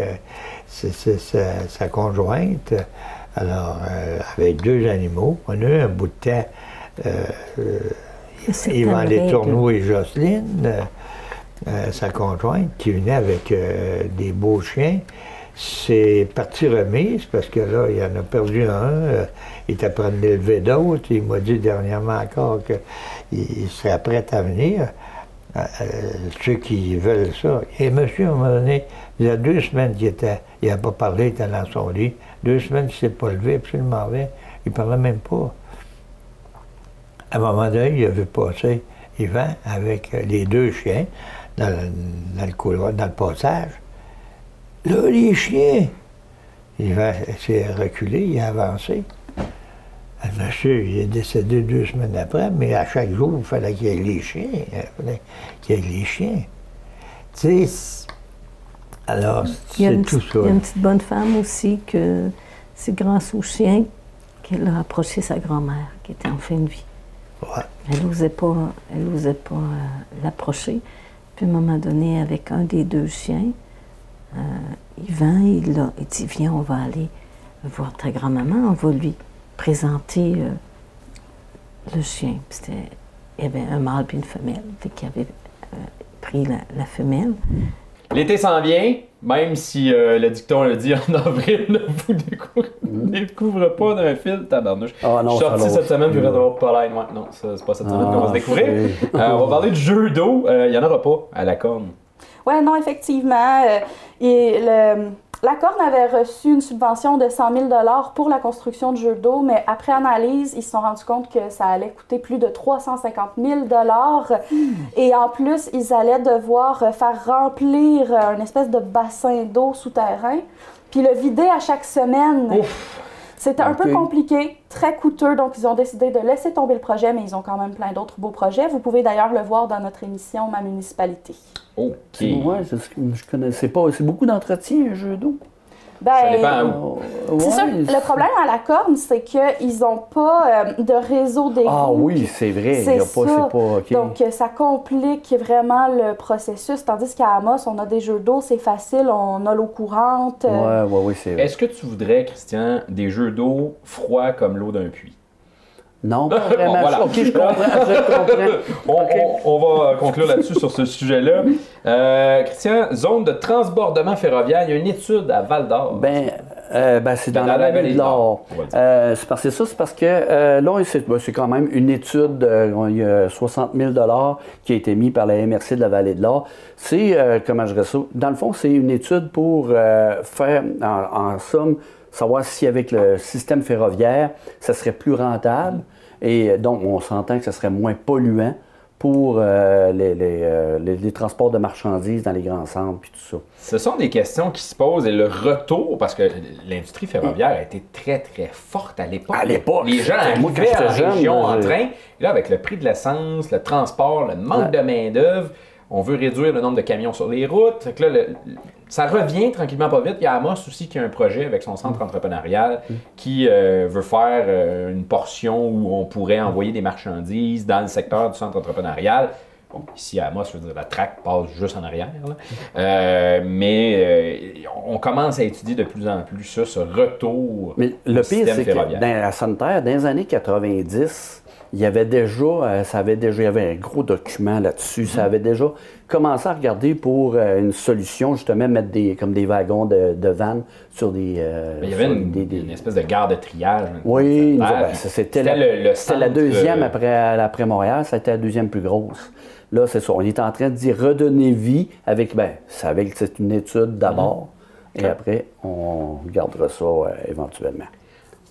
sa conjointe, alors avec 2 animaux. On a eu un bout de temps, Yvan Les Tourneaux et Jocelyne, sa conjointe, qui venait avec des beaux chiens. C'est partie remise, parce que là, il en a perdu un. Il était prêt à en élever d'autres. Il m'a dit dernièrement encore qu'il serait prêt à venir. Ceux qui veulent ça. Et monsieur, à un moment donné, il y a 2 semaines qu'il était, il n'a pas parlé, il était dans son lit. 2 semaines qu'il ne s'est pas levé, absolument rien. Il ne parlait même pas. À un moment donné, il avait passé Yvan avec les 2 chiens dans le couloir, dans le passage. Là, les chiens! Yvan s'est reculé, il a avancé. Le monsieur, il est décédé 2 semaines après, mais à chaque jour, il fallait qu'il y ait les chiens. Il fallait qu'il y ait les chiens. Tu sais, alors, c'est tout ça. Il y a une petite bonne femme aussi, que c'est grâce au chien qu'elle a approché sa grand-mère, qui était en fin de vie. Ouais. Elle n'osait pas l'approcher. Puis à un moment donné, avec un des 2 chiens, Yvan, il dit, viens, on va aller voir ta grand-maman, on va lui présenter le chien. Il y avait un mâle et une femelle, fait qu'il avait pris la femelle. L'été s'en vient, même si le dicton le dit en avril, ne vous découvre pas d'un fil, tabarnouche. Ah, non, je suis sorti cette semaine, je vais devoir pas l'aide. Ouais, non, c'est pas cette semaine qu'on va se découvrir. On va parler de judo. Il n'y en aura pas à la corne. Oui, non, effectivement. La Corne avait reçu une subvention de 100 000 $ pour la construction de jeux d'eau, mais après analyse, ils se sont rendus compte que ça allait coûter plus de 350 000 $. Et en plus, ils allaient devoir faire remplir un espèce de bassin d'eau souterrain, puis le vider à chaque semaine. Ouf. C'était un peu compliqué, très coûteux, donc ils ont décidé de laisser tomber le projet, mais ils ont quand même plein d'autres beaux projets. Vous pouvez d'ailleurs le voir dans notre émission Ma municipalité. OK. Ouais, je connaissais pas. C'est beaucoup d'entretien, un jeu d'eau. Ben, ça dépend où. C'est sûr, le problème à la Corne, c'est qu'ils n'ont pas de réseau d'égout. Ah oui, c'est vrai. C'est pas, okay. Donc, ça complique vraiment le processus. Tandis qu'à Amos, on a des jeux d'eau, c'est facile, on a l'eau courante. Oui, c'est vrai. Est-ce que tu voudrais, Christian, des jeux d'eau froids comme l'eau d'un puits? Non, pas vraiment. Bon, voilà. OK, je comprends. On va conclure là-dessus sur ce sujet-là. Christian, zone de transbordement ferroviaire, il y a une étude à Val-d'Or. C'est dans la vallée de l'Or. C'est parce que là, c'est quand même une étude, il y a 60 000 $ qui a été mis par la MRC de la vallée de l'Or. C'est, comment je dirais ça, dans le fond, c'est une étude pour faire, en somme, savoir si avec le système ferroviaire, ça serait plus rentable. Et donc, on s'entend que ça serait moins polluant pour les transports de marchandises dans les grands centres puis tout ça. Ce sont des questions qui se posent et le retour, parce que l'industrie ferroviaire a été très, très forte à l'époque. À l'époque, les gens arrivaient à la région en train. Et là, avec le prix de l'essence, le transport, le manque de main-d'œuvre, on veut réduire le nombre de camions sur les routes. Fait que là, ça revient tranquillement pas vite. Il y a Amos aussi qui a un projet avec son centre entrepreneurial qui veut faire une portion où on pourrait envoyer des marchandises dans le secteur du centre entrepreneurial. Bon, ici à Amos, je veux dire, la traque passe juste en arrière. Mais on commence à étudier de plus en plus ça, ce retour. Mais le pire, c'est que à Santerre, dans les années 90, il y avait déjà, il y avait un gros document là-dessus. Ça avait déjà commencé à regarder pour une solution, justement, mettre comme des wagons de vannes sur des... il y avait une espèce de gare de triage. Oui, c'était la deuxième après Montréal, c'était la deuxième plus grosse. Là, c'est ça, on est en train d'y redonner vie avec c'est une étude d'abord, et après, on gardera ça éventuellement.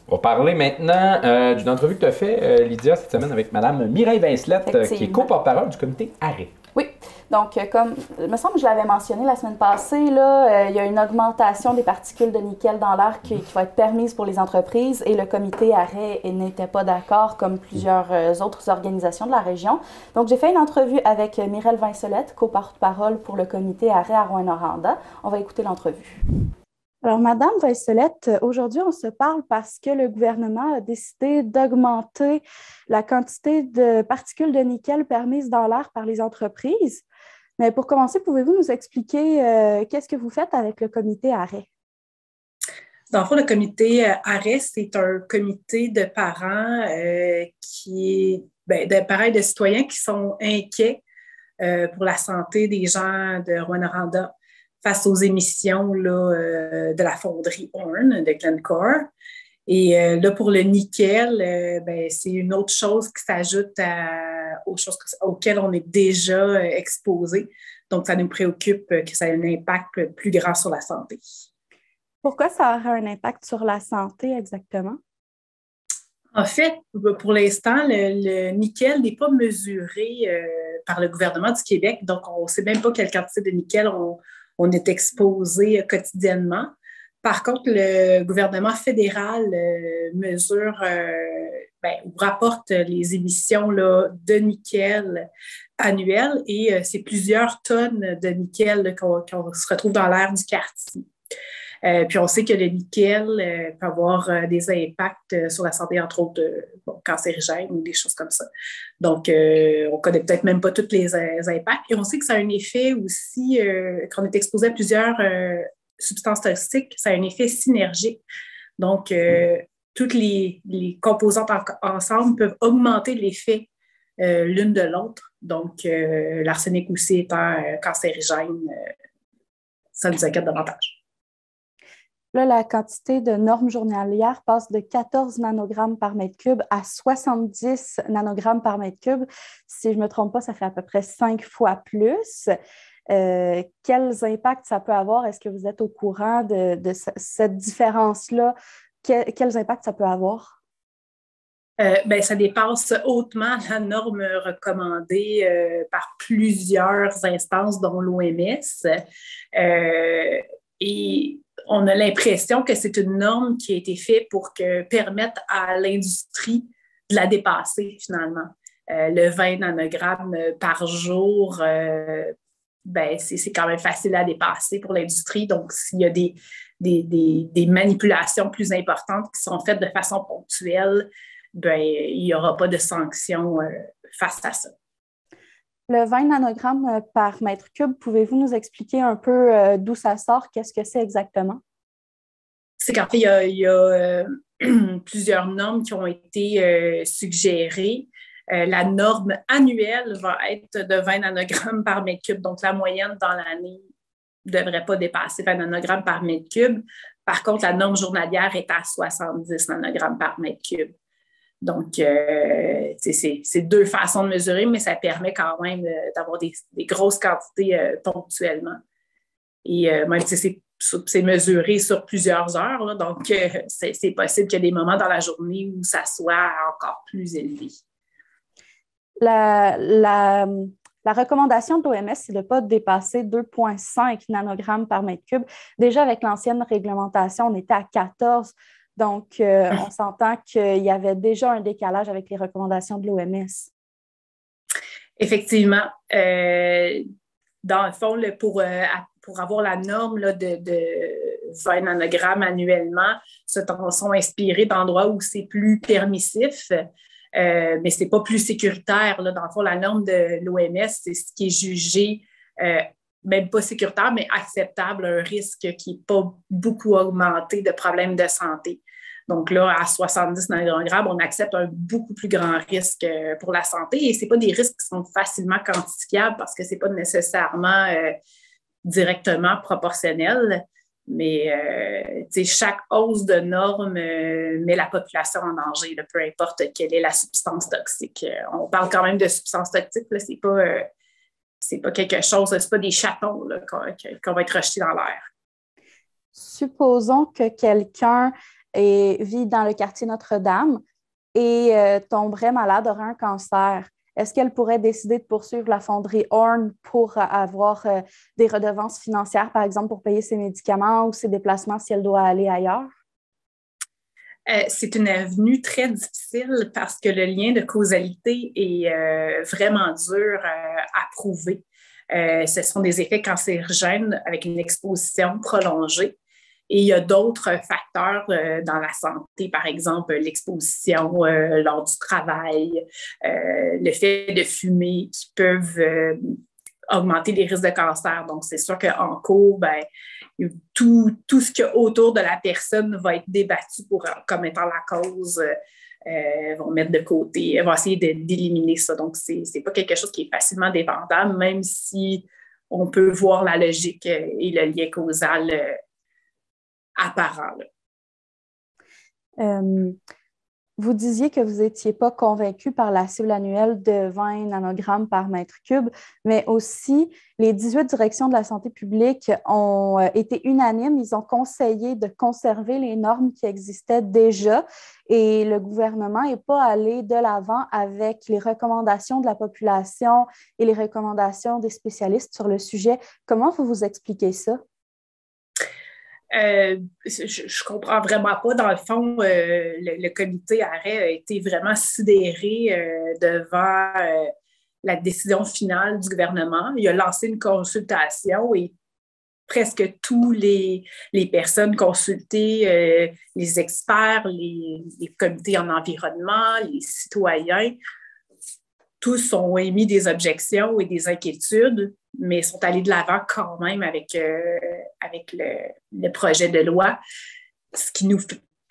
On va parler maintenant d'une entrevue que tu as faite, Lydia, cette semaine avec Mme Mireille Vincelette, qui est co-porte-parole du comité Arrêt. Oui. Donc, comme il me semble que je l'avais mentionné la semaine passée, là, il y a une augmentation des particules de nickel dans l'air qui va être permise pour les entreprises et le comité Arrêt n'était pas d'accord comme plusieurs autres organisations de la région. Donc, j'ai fait une entrevue avec Mireille Vincelette, co-porte-parole pour le comité Arrêt à Rouyn-Noranda. On va écouter l'entrevue. Alors, Madame Vincelette, aujourd'hui, on se parle parce que le gouvernement a décidé d'augmenter la quantité de particules de nickel permises dans l'air par les entreprises. Mais pour commencer, pouvez-vous nous expliquer qu'est-ce que vous faites avec le comité Arrêt? Dans le fond, le comité Arrêt, c'est un comité de parents de parents et de citoyens qui sont inquiets pour la santé des gens de Rouyn-Noranda face aux émissions là, de la fonderie Horn de Glencore. Et là, pour le nickel, c'est une autre chose qui s'ajoute aux choses auxquelles on est déjà exposé. Donc, ça nous préoccupe que ça ait un impact plus grand sur la santé. Pourquoi ça aura un impact sur la santé exactement? En fait, pour l'instant, le nickel n'est pas mesuré par le gouvernement du Québec. Donc, on ne sait même pas quelle quantité de nickel on est exposé quotidiennement. Par contre, le gouvernement fédéral mesure ou rapporte les émissions là, de nickel annuelles et c'est plusieurs tonnes de nickel qu'on se retrouve dans l'air du quartier. Puis on sait que le nickel peut avoir des impacts sur la santé, entre autres cancérigènes ou des choses comme ça. Donc, on ne connaît peut-être même pas tous les impacts. Et on sait que ça a un effet aussi, quand on est exposé à plusieurs substances toxiques, ça a un effet synergique. Donc, toutes les composantes ensemble peuvent augmenter l'effet l'une de l'autre. Donc, l'arsenic aussi étant cancérigène, ça nous inquiète davantage. Là, la quantité de normes journalières passe de 14 nanogrammes par mètre cube à 70 nanogrammes par mètre cube. Si je ne me trompe pas, ça fait à peu près 5 fois plus. Quels impacts ça peut avoir? Est-ce que vous êtes au courant de cette différence-là? Quels impacts ça peut avoir? Ça dépasse hautement la norme recommandée par plusieurs instances, dont l'OMS. Et on a l'impression que c'est une norme qui a été faite pour permettre à l'industrie de la dépasser, finalement. Le 20 nanogrammes par jour, c'est quand même facile à dépasser pour l'industrie. Donc, s'il y a des manipulations plus importantes qui sont faites de façon ponctuelle, il n'y aura pas de sanctions face à ça. Le 20 nanogrammes par mètre cube, pouvez-vous nous expliquer un peu d'où ça sort? Qu'est-ce que c'est exactement? C'est qu'en fait, il y a plusieurs normes qui ont été suggérées. La norme annuelle va être de 20 nanogrammes par mètre cube. Donc, la moyenne dans l'année ne devrait pas dépasser 20 nanogrammes par mètre cube. Par contre, la norme journalière est à 70 nanogrammes par mètre cube. Donc, c'est deux façons de mesurer, mais ça permet quand même d'avoir des grosses quantités ponctuellement. Et même si c'est mesuré sur plusieurs heures, là, donc c'est possible qu'il y ait des moments dans la journée où ça soit encore plus élevé. La recommandation de l'OMS, c'est de ne pas dépasser 2,5 nanogrammes par mètre cube. Déjà, avec l'ancienne réglementation, on était à 14. Donc, on s'entend qu'il y avait déjà un décalage avec les recommandations de l'OMS. Effectivement. Dans le fond, pour pour avoir la norme là, de 20 nanogrammes annuellement, sont inspirés d'endroits où c'est plus permissif, mais ce n'est pas plus sécuritaire. Là. Dans le fond, la norme de l'OMS, c'est ce qui est jugé même pas sécuritaire, mais acceptable, un risque qui n'est pas beaucoup augmenté de problèmes de santé. Donc là, à 70 nanogrammes, on accepte un beaucoup plus grand risque pour la santé et ce n'est pas des risques qui sont facilement quantifiables parce que ce n'est pas nécessairement directement proportionnel. Mais chaque hausse de normes met la population en danger, là, peu importe quelle est la substance toxique. On parle quand même de substances toxiques, là, c'est pas quelque chose, c'est pas des chatons là, qu'on va être rejetés dans l'air. Supposons que quelqu'un vit dans le quartier Notre-Dame et tomberait malade, aurait un cancer. Est-ce qu'elle pourrait décider de poursuivre la fonderie Horn pour avoir des redevances financières, par exemple, pour payer ses médicaments ou ses déplacements si elle doit aller ailleurs? C'est une avenue très difficile parce que le lien de causalité est vraiment dur à prouver. Ce sont des effets cancérigènes avec une exposition prolongée. Et il y a d'autres facteurs dans la santé, par exemple l'exposition lors du travail, le fait de fumer qui peuvent augmenter les risques de cancer. Donc, c'est sûr qu'en cours, tout ce qu'il y a autour de la personne va être débattu comme étant la cause, vont mettre de côté, vont essayer d'éliminer ça. Donc, c'est pas quelque chose qui est facilement défendable, même si on peut voir la logique et le lien causal apparent. Vous disiez que vous n'étiez pas convaincu par la cible annuelle de 20 nanogrammes par mètre cube, mais aussi les 18 directions de la santé publique ont été unanimes. Ils ont conseillé de conserver les normes qui existaient déjà et le gouvernement n'est pas allé de l'avant avec les recommandations de la population et les recommandations des spécialistes sur le sujet. Comment vous expliquez ça? Je comprends vraiment pas. Dans le fond, le comité arrêt a été vraiment sidéré devant la décision finale du gouvernement. Il a lancé une consultation et presque tous les personnes consultées, les experts, les comités en environnement, les citoyens, tous ont émis des objections et des inquiétudes, mais sont allés de l'avant quand même avec le projet de loi, ce qui nous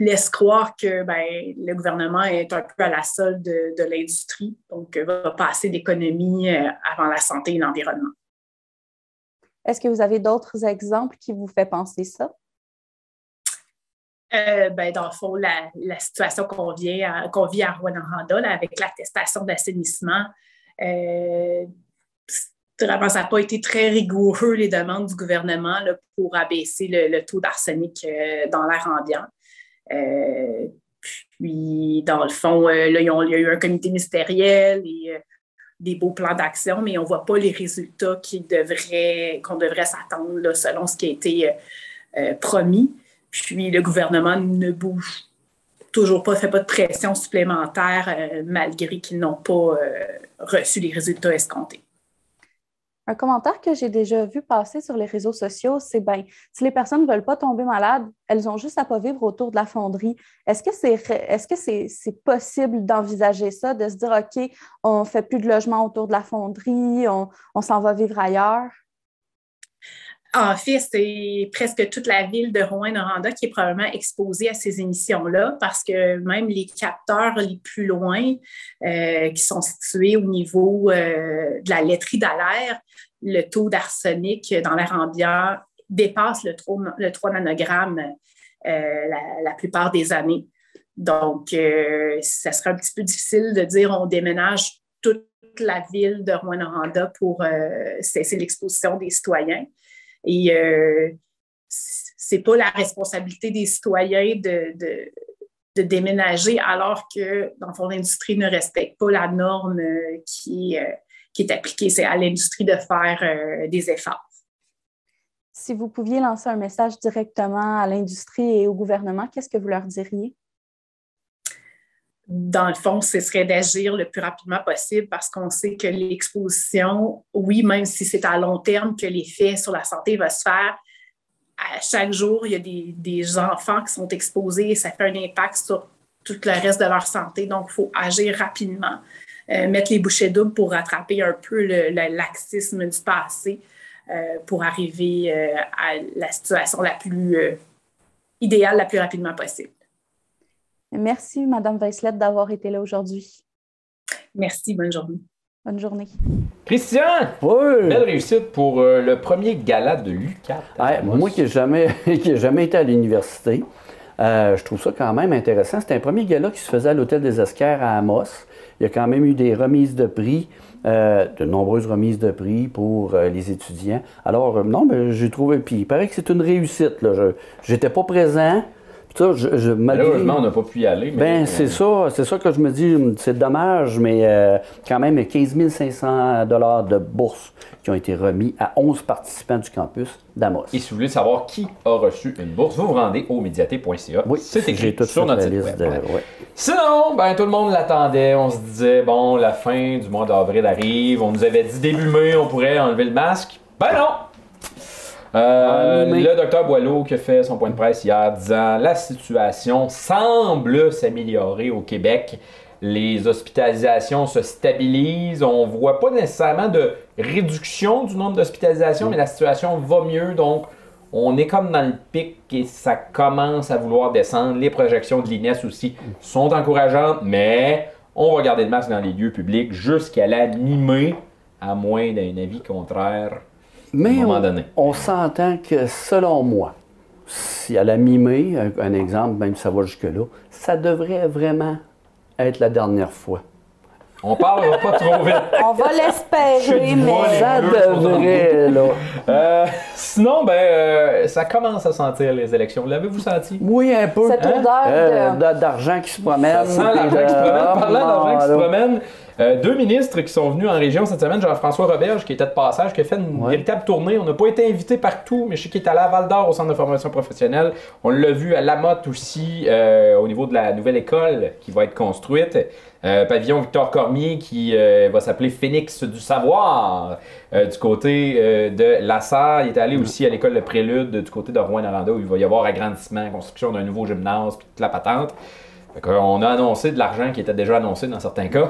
laisse croire que le gouvernement est un peu à la solde de l'industrie, donc va passer d'économie avant la santé et l'environnement. Est-ce que vous avez d'autres exemples qui vous fait penser ça? Dans le fond, la situation qu'on vit à Rouyn-Noranda avec l'attestation d'assainissement, vraiment, ça n'a pas été très rigoureux, les demandes du gouvernement là, pour abaisser le taux d'arsenic dans l'air ambiant. Puis, dans le fond, là, il y a eu un comité ministériel et des beaux plans d'action, mais on ne voit pas les résultats qu'on devrait s'attendre là, selon ce qui a été promis. Puis, le gouvernement ne bouge toujours pas, ne fait pas de pression supplémentaire malgré qu'ils n'ont pas reçu les résultats escomptés. Un commentaire que j'ai déjà vu passer sur les réseaux sociaux, c'est si les personnes ne veulent pas tomber malades, elles ont juste à pas vivre autour de la fonderie. Est-ce que c'est possible d'envisager ça, de se dire, OK, on ne fait plus de logement autour de la fonderie, on s'en va vivre ailleurs? En fait, c'est presque toute la ville de Rouyn-Noranda qui est probablement exposée à ces émissions-là parce que même les capteurs les plus loin qui sont situés au niveau de la laiterie d'Alaire, le taux d'arsenic dans l'air ambiant dépasse le 3 nanogrammes la plupart des années. Donc, ça serait un petit peu difficile de dire on déménage toute la ville de Rouyn-Noranda pour cesser l'exposition des citoyens. Et c'est pas la responsabilité des citoyens de déménager alors que, dans le fond, l'industrie ne respecte pas la norme qui est appliquée. C'est à l'industrie de faire des efforts. Si vous pouviez lancer un message directement à l'industrie et au gouvernement, qu'est-ce que vous leur diriez? dans le fond, ce serait d'agir le plus rapidement possible parce qu'on sait que l'exposition, oui, même si c'est à long terme que l'effet sur la santé va se faire, à chaque jour, il y a des enfants qui sont exposés et ça fait un impact sur tout le reste de leur santé. Donc, il faut agir rapidement, mettre les bouchées doubles pour rattraper un peu le laxisme du passé pour arriver à la situation la plus idéale, la plus rapidement possible. Merci, Mme Weisslett, d'avoir été là aujourd'hui. Merci, bonne journée. Bonne journée. Christian! Oui. Belle réussite pour le premier gala de l'UQAT. Ouais, moi qui n'ai jamais été à l'université, je trouve ça quand même intéressant. C'était un premier gala qui se faisait à l'Hôtel des Esquerres à Amos. Il y a quand même eu des remises de prix, de nombreuses remises de prix pour les étudiants. Alors, non, mais j'ai trouvé... Puis il paraît que c'est une réussite. Je n'étais pas présent. Ça, malheureusement, on n'a pas pu y aller. Mais c'est ça que je me dis, c'est dommage, mais quand même 15 500 $ de bourse qui ont été remis à 11 participants du campus d'Amos. Et si vous voulez savoir qui a reçu une bourse, vous vous rendez au médiaté.ca. Oui, c'est écrit tout sur notre site web. Ouais. Sinon, tout le monde l'attendait. On se disait, bon, la fin du mois d'avril arrive. On nous avait dit début mai, on pourrait enlever le masque. Ben non! Le docteur Boileau qui a fait son point de presse hier disant la situation semble s'améliorer au Québec. Les hospitalisations se stabilisent. On ne voit pas nécessairement de réduction du nombre d'hospitalisations, mais la situation va mieux. Donc, on est comme dans le pic et ça commence à vouloir descendre. Les projections de l'INES aussi sont encourageantes, mais on va garder le masque dans les lieux publics jusqu'à la mi-mai, à moins d'un avis contraire. Mais on s'entend que, selon moi, si à la mi-mai, un exemple, même si ça va jusque-là, ça devrait vraiment être la dernière fois. On parlera pas trop vite. On va l'espérer, mais ça devrait, là. Sinon, ça commence à sentir les élections. L'avez-vous senti? Oui, un peu. Cette odeur d'argent qui se promène. Ça sent l'argent qui se promène. Parlant d'argent qui se promène, deux ministres qui sont venus en région cette semaine, Jean-François Roberge, qui était de passage, qui a fait une véritable tournée. On n'a pas été invité partout, mais je sais qu'il est allé à Val-d'Or au centre de formation professionnelle. On l'a vu à Lamotte aussi, au niveau de la nouvelle école qui va être construite. Pavillon Victor Cormier qui va s'appeler Phénix du savoir du côté de Lassar. Il est allé aussi à l'école de Prélude du côté de Rouyn-Noranda où il va y avoir agrandissement, construction d'un nouveau gymnase puis toute la patente. On a annoncé de l'argent qui était déjà annoncé dans certains cas.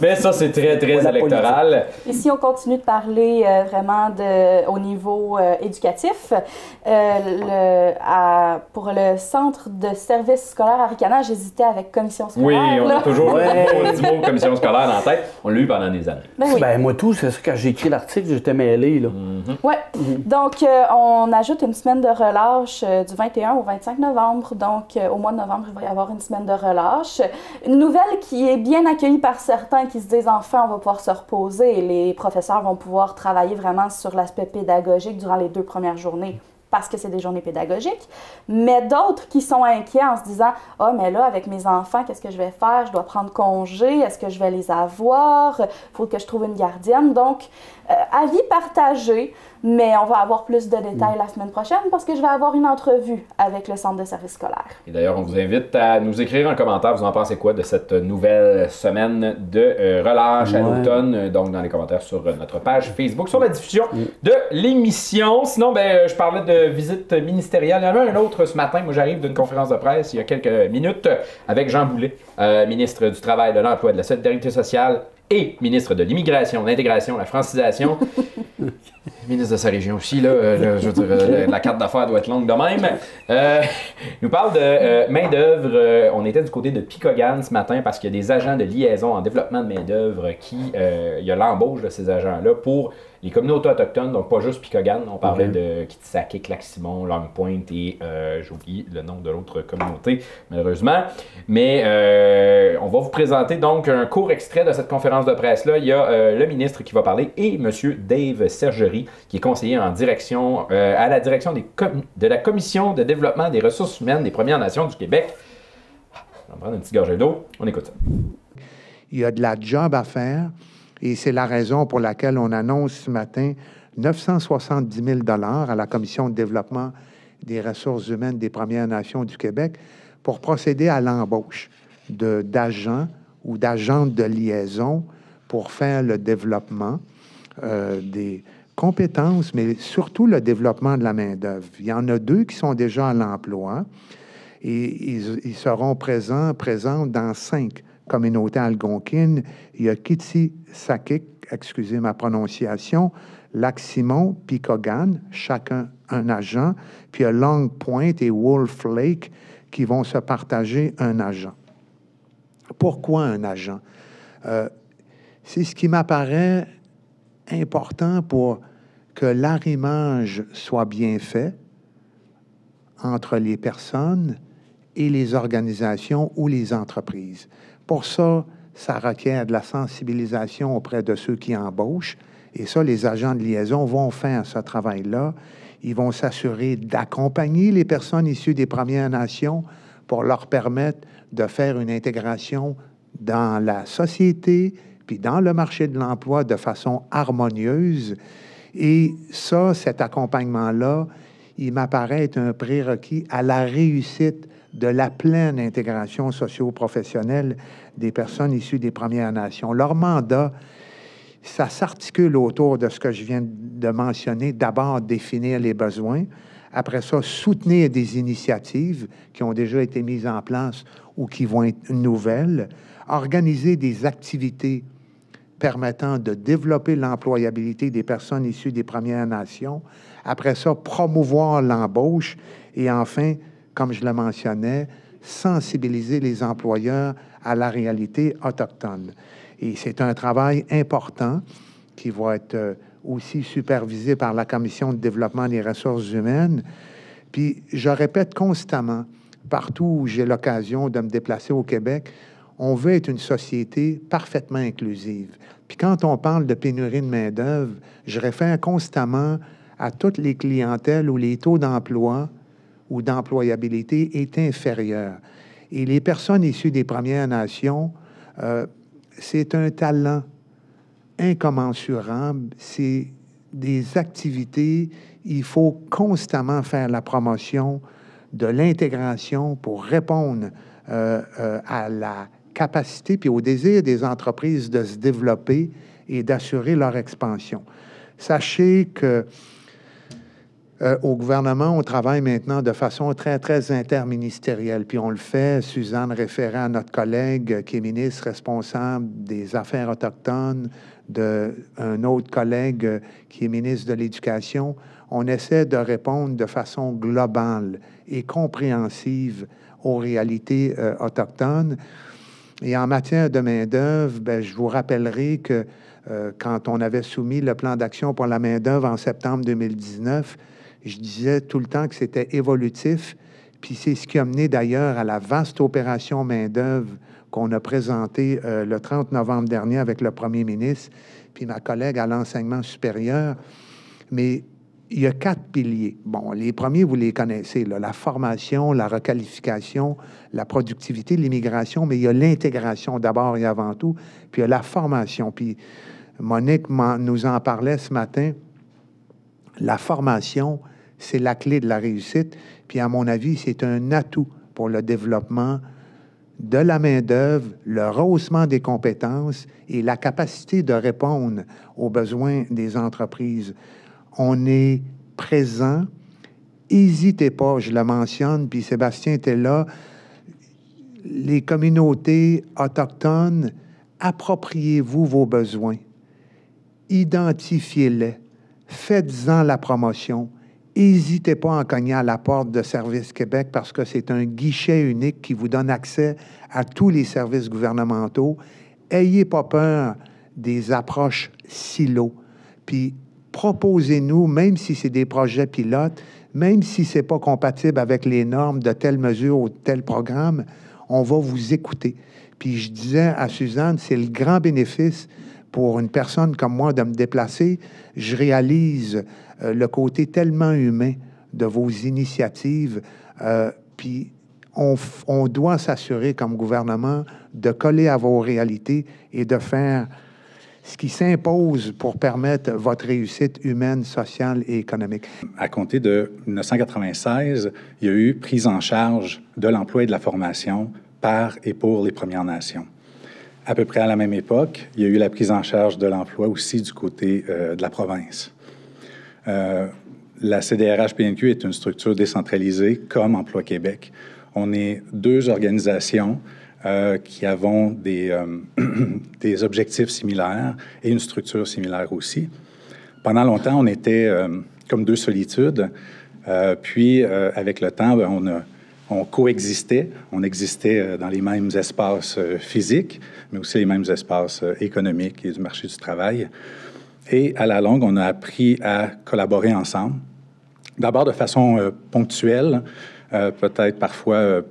Mais ça, c'est très, très électoral. Ici, on continue de parler vraiment au niveau éducatif. Pour le centre de services scolaires Aricana, j'hésitais avec commission scolaire. Oui, on a toujours le mot commission scolaire dans la tête. On l'a eu pendant des années. Moi, tout, c'est ça. Quand j'ai écrit l'article, j'étais mêlé. Oui. Donc, on ajoute une semaine de relâche du 21 au 25 novembre. Donc, au mois de novembre, il va y avoir une semaine de relâche. Une nouvelle qui est bien accueillie par certains qui se disent enfin on va pouvoir se reposer et les professeurs vont pouvoir travailler vraiment sur l'aspect pédagogique durant les 2 premières journées parce que c'est des journées pédagogiques, mais d'autres qui sont inquiets en se disant « Ah, mais là, avec mes enfants, qu'est-ce que je vais faire? Je dois prendre congé. Est-ce que je vais les avoir? Il faut que je trouve une gardienne. » Donc, avis partagé, mais on va avoir plus de détails la semaine prochaine parce que je vais avoir une entrevue avec le centre de services scolaires. Et d'ailleurs, on vous invite à nous écrire en commentaire, vous en pensez quoi de cette nouvelle semaine de relâche à l'automne, donc dans les commentaires sur notre page Facebook, sur la diffusion de l'émission. Sinon, je parlais de visite ministérielle. Il y en a un autre ce matin. Moi, j'arrive d'une conférence de presse il y a quelques minutes avec Jean Boulet, ministre du Travail, de l'Emploi, de la Solidarité sociale et ministre de l'Immigration, de l'Intégration, la francisation. Ministre de sa région aussi, je veux dire, la carte d'affaires doit être longue de même. Il nous parle de main-d'œuvre. On était du côté de Picogan ce matin parce qu'il y a des agents de liaison en développement de main-d'œuvre il y a l'embauche de ces agents-là pour les communautés autochtones, donc pas juste Picogan. On parlait de Kitsakik, Lac-Simon, Long Point et j'ai oublié le nom de l'autre communauté, malheureusement. Mais on va vous présenter donc un court extrait de cette conférence de presse-là. Il y a le ministre qui va parler et M. Dave Sergerie, qui est conseiller en direction, à la direction de la Commission de développement des ressources humaines des Premières Nations du Québec. On va prendre une petite gorgée d'eau. On écoute ça. Il y a de la job à faire et c'est la raison pour laquelle on annonce ce matin 970 000 $ à la Commission de développement des ressources humaines des Premières Nations du Québec pour procéder à l'embauche d'agents ou d'agentes de liaison pour faire le développement des compétences, mais surtout le développement de la main-d'œuvre. Il y en a 2 qui sont déjà à l'emploi et ils seront présents dans 5 communautés algonquines. Il y a Kitsisakik, excusez ma prononciation, Lac-Simon, Picogan, chacun un agent, puis il y a Long Point et Wolf Lake qui vont se partager un agent. Pourquoi un agent? C'est ce qui m'apparaît important pour que l'arrimage soit bien fait entre les personnes et les organisations ou les entreprises. Pour ça, ça requiert de la sensibilisation auprès de ceux qui embauchent. Et ça, les agents de liaison vont faire ce travail-là. Ils vont s'assurer d'accompagner les personnes issues des Premières Nations pour leur permettre de faire une intégration dans la société puis dans le marché de l'emploi de façon harmonieuse. Et ça, cet accompagnement-là, il m'apparaît être un prérequis à la réussite de la pleine intégration socio-professionnelle des personnes issues des Premières Nations. Leur mandat, ça s'articule autour de ce que je viens de mentionner. D'abord, définir les besoins. Après ça, soutenir des initiatives qui ont déjà été mises en place ou qui vont être nouvelles. Organiser des activités permettant de développer l'employabilité des personnes issues des Premières Nations. Après ça, promouvoir l'embauche. Et enfin, comme je le mentionnais, sensibiliser les employeurs à la réalité autochtone. Et c'est un travail important qui va être aussi supervisé par la Commission de développement des ressources humaines. Puis, je répète constamment, partout où j'ai l'occasion de me déplacer au Québec, on veut être une société parfaitement inclusive. Puis quand on parle de pénurie de main-d'œuvre, je réfère constamment à toutes les clientèles où les taux d'emploi ou d'employabilité est inférieur. Et les personnes issues des Premières Nations, c'est un talent incommensurable, c'est des activités, il faut constamment faire la promotion de l'intégration pour répondre à la capacité puis au désir des entreprises de se développer et d'assurer leur expansion. Sachez que au gouvernement, on travaille maintenant de façon très, très interministérielle. Puis on le fait, Suzanne référait à notre collègue qui est ministre responsable des Affaires autochtones, d'un autre collègue qui est ministre de l'Éducation. On essaie de répondre de façon globale et compréhensive aux réalités autochtones. Et en matière de main-d'œuvre, je vous rappellerai que quand on avait soumis le plan d'action pour la main-d'œuvre en septembre 2019, je disais tout le temps que c'était évolutif, puis c'est ce qui a mené d'ailleurs à la vaste opération main-d'œuvre qu'on a présentée le 30 novembre dernier avec le premier ministre, puis ma collègue à l'enseignement supérieur. Mais il y a 4 piliers. Bon, les premiers, vous les connaissez, là, la formation, la requalification, la productivité, l'immigration, mais il y a l'intégration d'abord et avant tout, puis il y a la formation. Puis Monique nous en parlait ce matin. La formation, c'est la clé de la réussite. Puis, à mon avis, c'est un atout pour le développement de la main-d'œuvre, le rehaussement des compétences et la capacité de répondre aux besoins des entreprises. On est présent. N'hésitez pas, je le mentionne, puis Sébastien était là. Les communautés autochtones, appropriez-vous vos besoins. Identifiez-les. Faites-en la promotion. N'hésitez pas à en cogner à la porte de Service Québec parce que c'est un guichet unique qui vous donne accès à tous les services gouvernementaux. Ayez pas peur des approches silos. Puis proposez-nous, même si c'est des projets pilotes, même si c'est pas compatible avec les normes de telle mesure ou de tel programme, on va vous écouter. Puis je disais à Suzanne, c'est le grand bénéfice pour une personne comme moi de me déplacer. Je réalise le côté tellement humain de vos initiatives. Puis on doit s'assurer comme gouvernement de coller à vos réalités et de faire ce qui s'impose pour permettre votre réussite humaine, sociale et économique. À compter de 1996, il y a eu prise en charge de l'emploi et de la formation par et pour les Premières Nations. À peu près à la même époque, il y a eu la prise en charge de l'emploi aussi du côté de la province. La CDRH-PNQ est une structure décentralisée comme Emploi Québec. On est 2 organisations qui avons des objectifs similaires et une structure similaire aussi. Pendant longtemps, on était comme 2 solitudes. Puis, avec le temps, on coexistait. On existait dans les mêmes espaces physiques, mais aussi les mêmes espaces économiques et du marché du travail. Et à la longue, on a appris à collaborer ensemble. D'abord de façon ponctuelle, peut-être parfois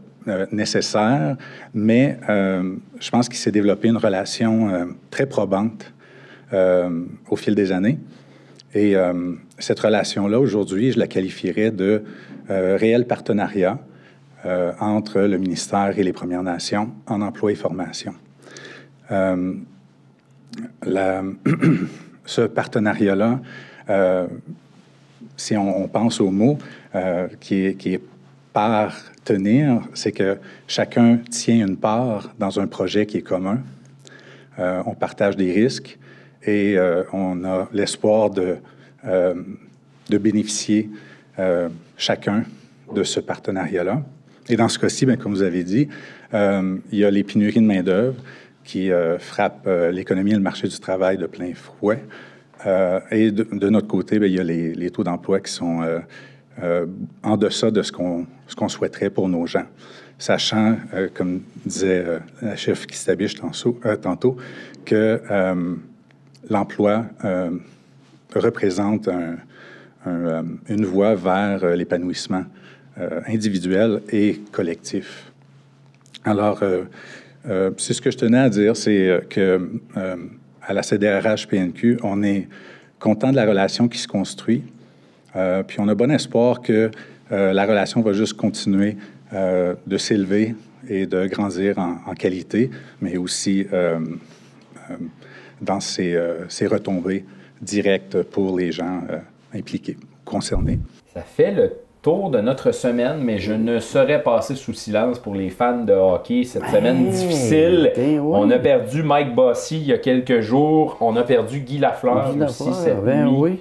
nécessaire, mais je pense qu'il s'est développé une relation très probante au fil des années. Et cette relation-là, aujourd'hui, je la qualifierais de réel partenariat entre le ministère et les Premières Nations en emploi et formation. Ce partenariat-là, si on pense au mot qui est partenir, c'est que chacun tient une part dans un projet qui est commun. On partage des risques et on a l'espoir de bénéficier chacun de ce partenariat-là. Et dans ce cas-ci, bien, comme vous avez dit, il y a les pénuries de main-d'œuvre qui frappent l'économie et le marché du travail de plein fouet. Et de notre côté, bien, il y a les taux d'emploi qui sont en deçà de ce qu'on souhaiterait pour nos gens. Sachant, comme disait la chef qui s'habille tantôt, que l'emploi représente une voie vers l'épanouissement individuel et collectif. Alors, c'est ce que je tenais à dire, c'est que à la CDRH-PNQ, on est content de la relation qui se construit, puis on a bon espoir que la relation va juste continuer de s'élever et de grandir en qualité, mais aussi dans ses retombées directes pour les gens impliqués, concernés. Ça fait le tour de notre semaine, mais je ne saurais passer sous silence pour les fans de hockey. Cette semaine difficile. Oui. On a perdu Mike Bossy il y a quelques jours. On a perdu Guy Lafleur aussi cette nuit. Oui.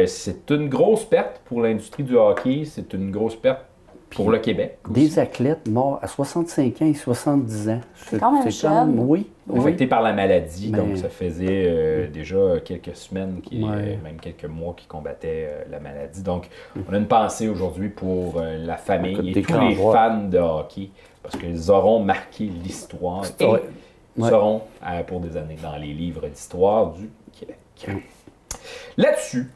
C'est une grosse perte pour l'industrie du hockey. C'est une grosse perte pour le Québec aussi. Des athlètes morts à 65 ans et 70 ans. C'est quand même jeune. Oui. Affectés par la maladie, donc ça faisait déjà quelques semaines, même quelques mois qu'ils combattaient la maladie. Donc, on a une pensée aujourd'hui pour la famille et tous les fans de hockey, parce qu'ils auront marqué l'histoire et seront pour des années dans les livres d'histoire du Québec. Là-dessus,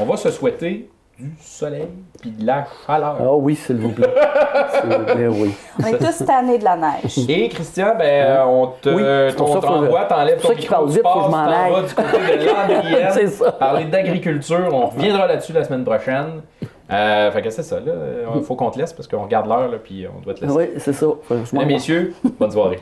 on va se souhaiter du soleil puis de la chaleur. Ah oui, s'il vous plaît. S'il vous plaît, oui. On est tous tannés de la neige. Et Christian, ben, on t'envoie, t'enlèves ton micro, tu passes, t'en vas du côté de l'Andrienne. C'est ça. Parler d'agriculture, on reviendra là-dessus la semaine prochaine. Fait que c'est ça, là. Il faut qu'on te laisse parce qu'on regarde l'heure, là, puis on doit te laisser. Oui, c'est ça. Mesdames, messieurs, bonne soirée.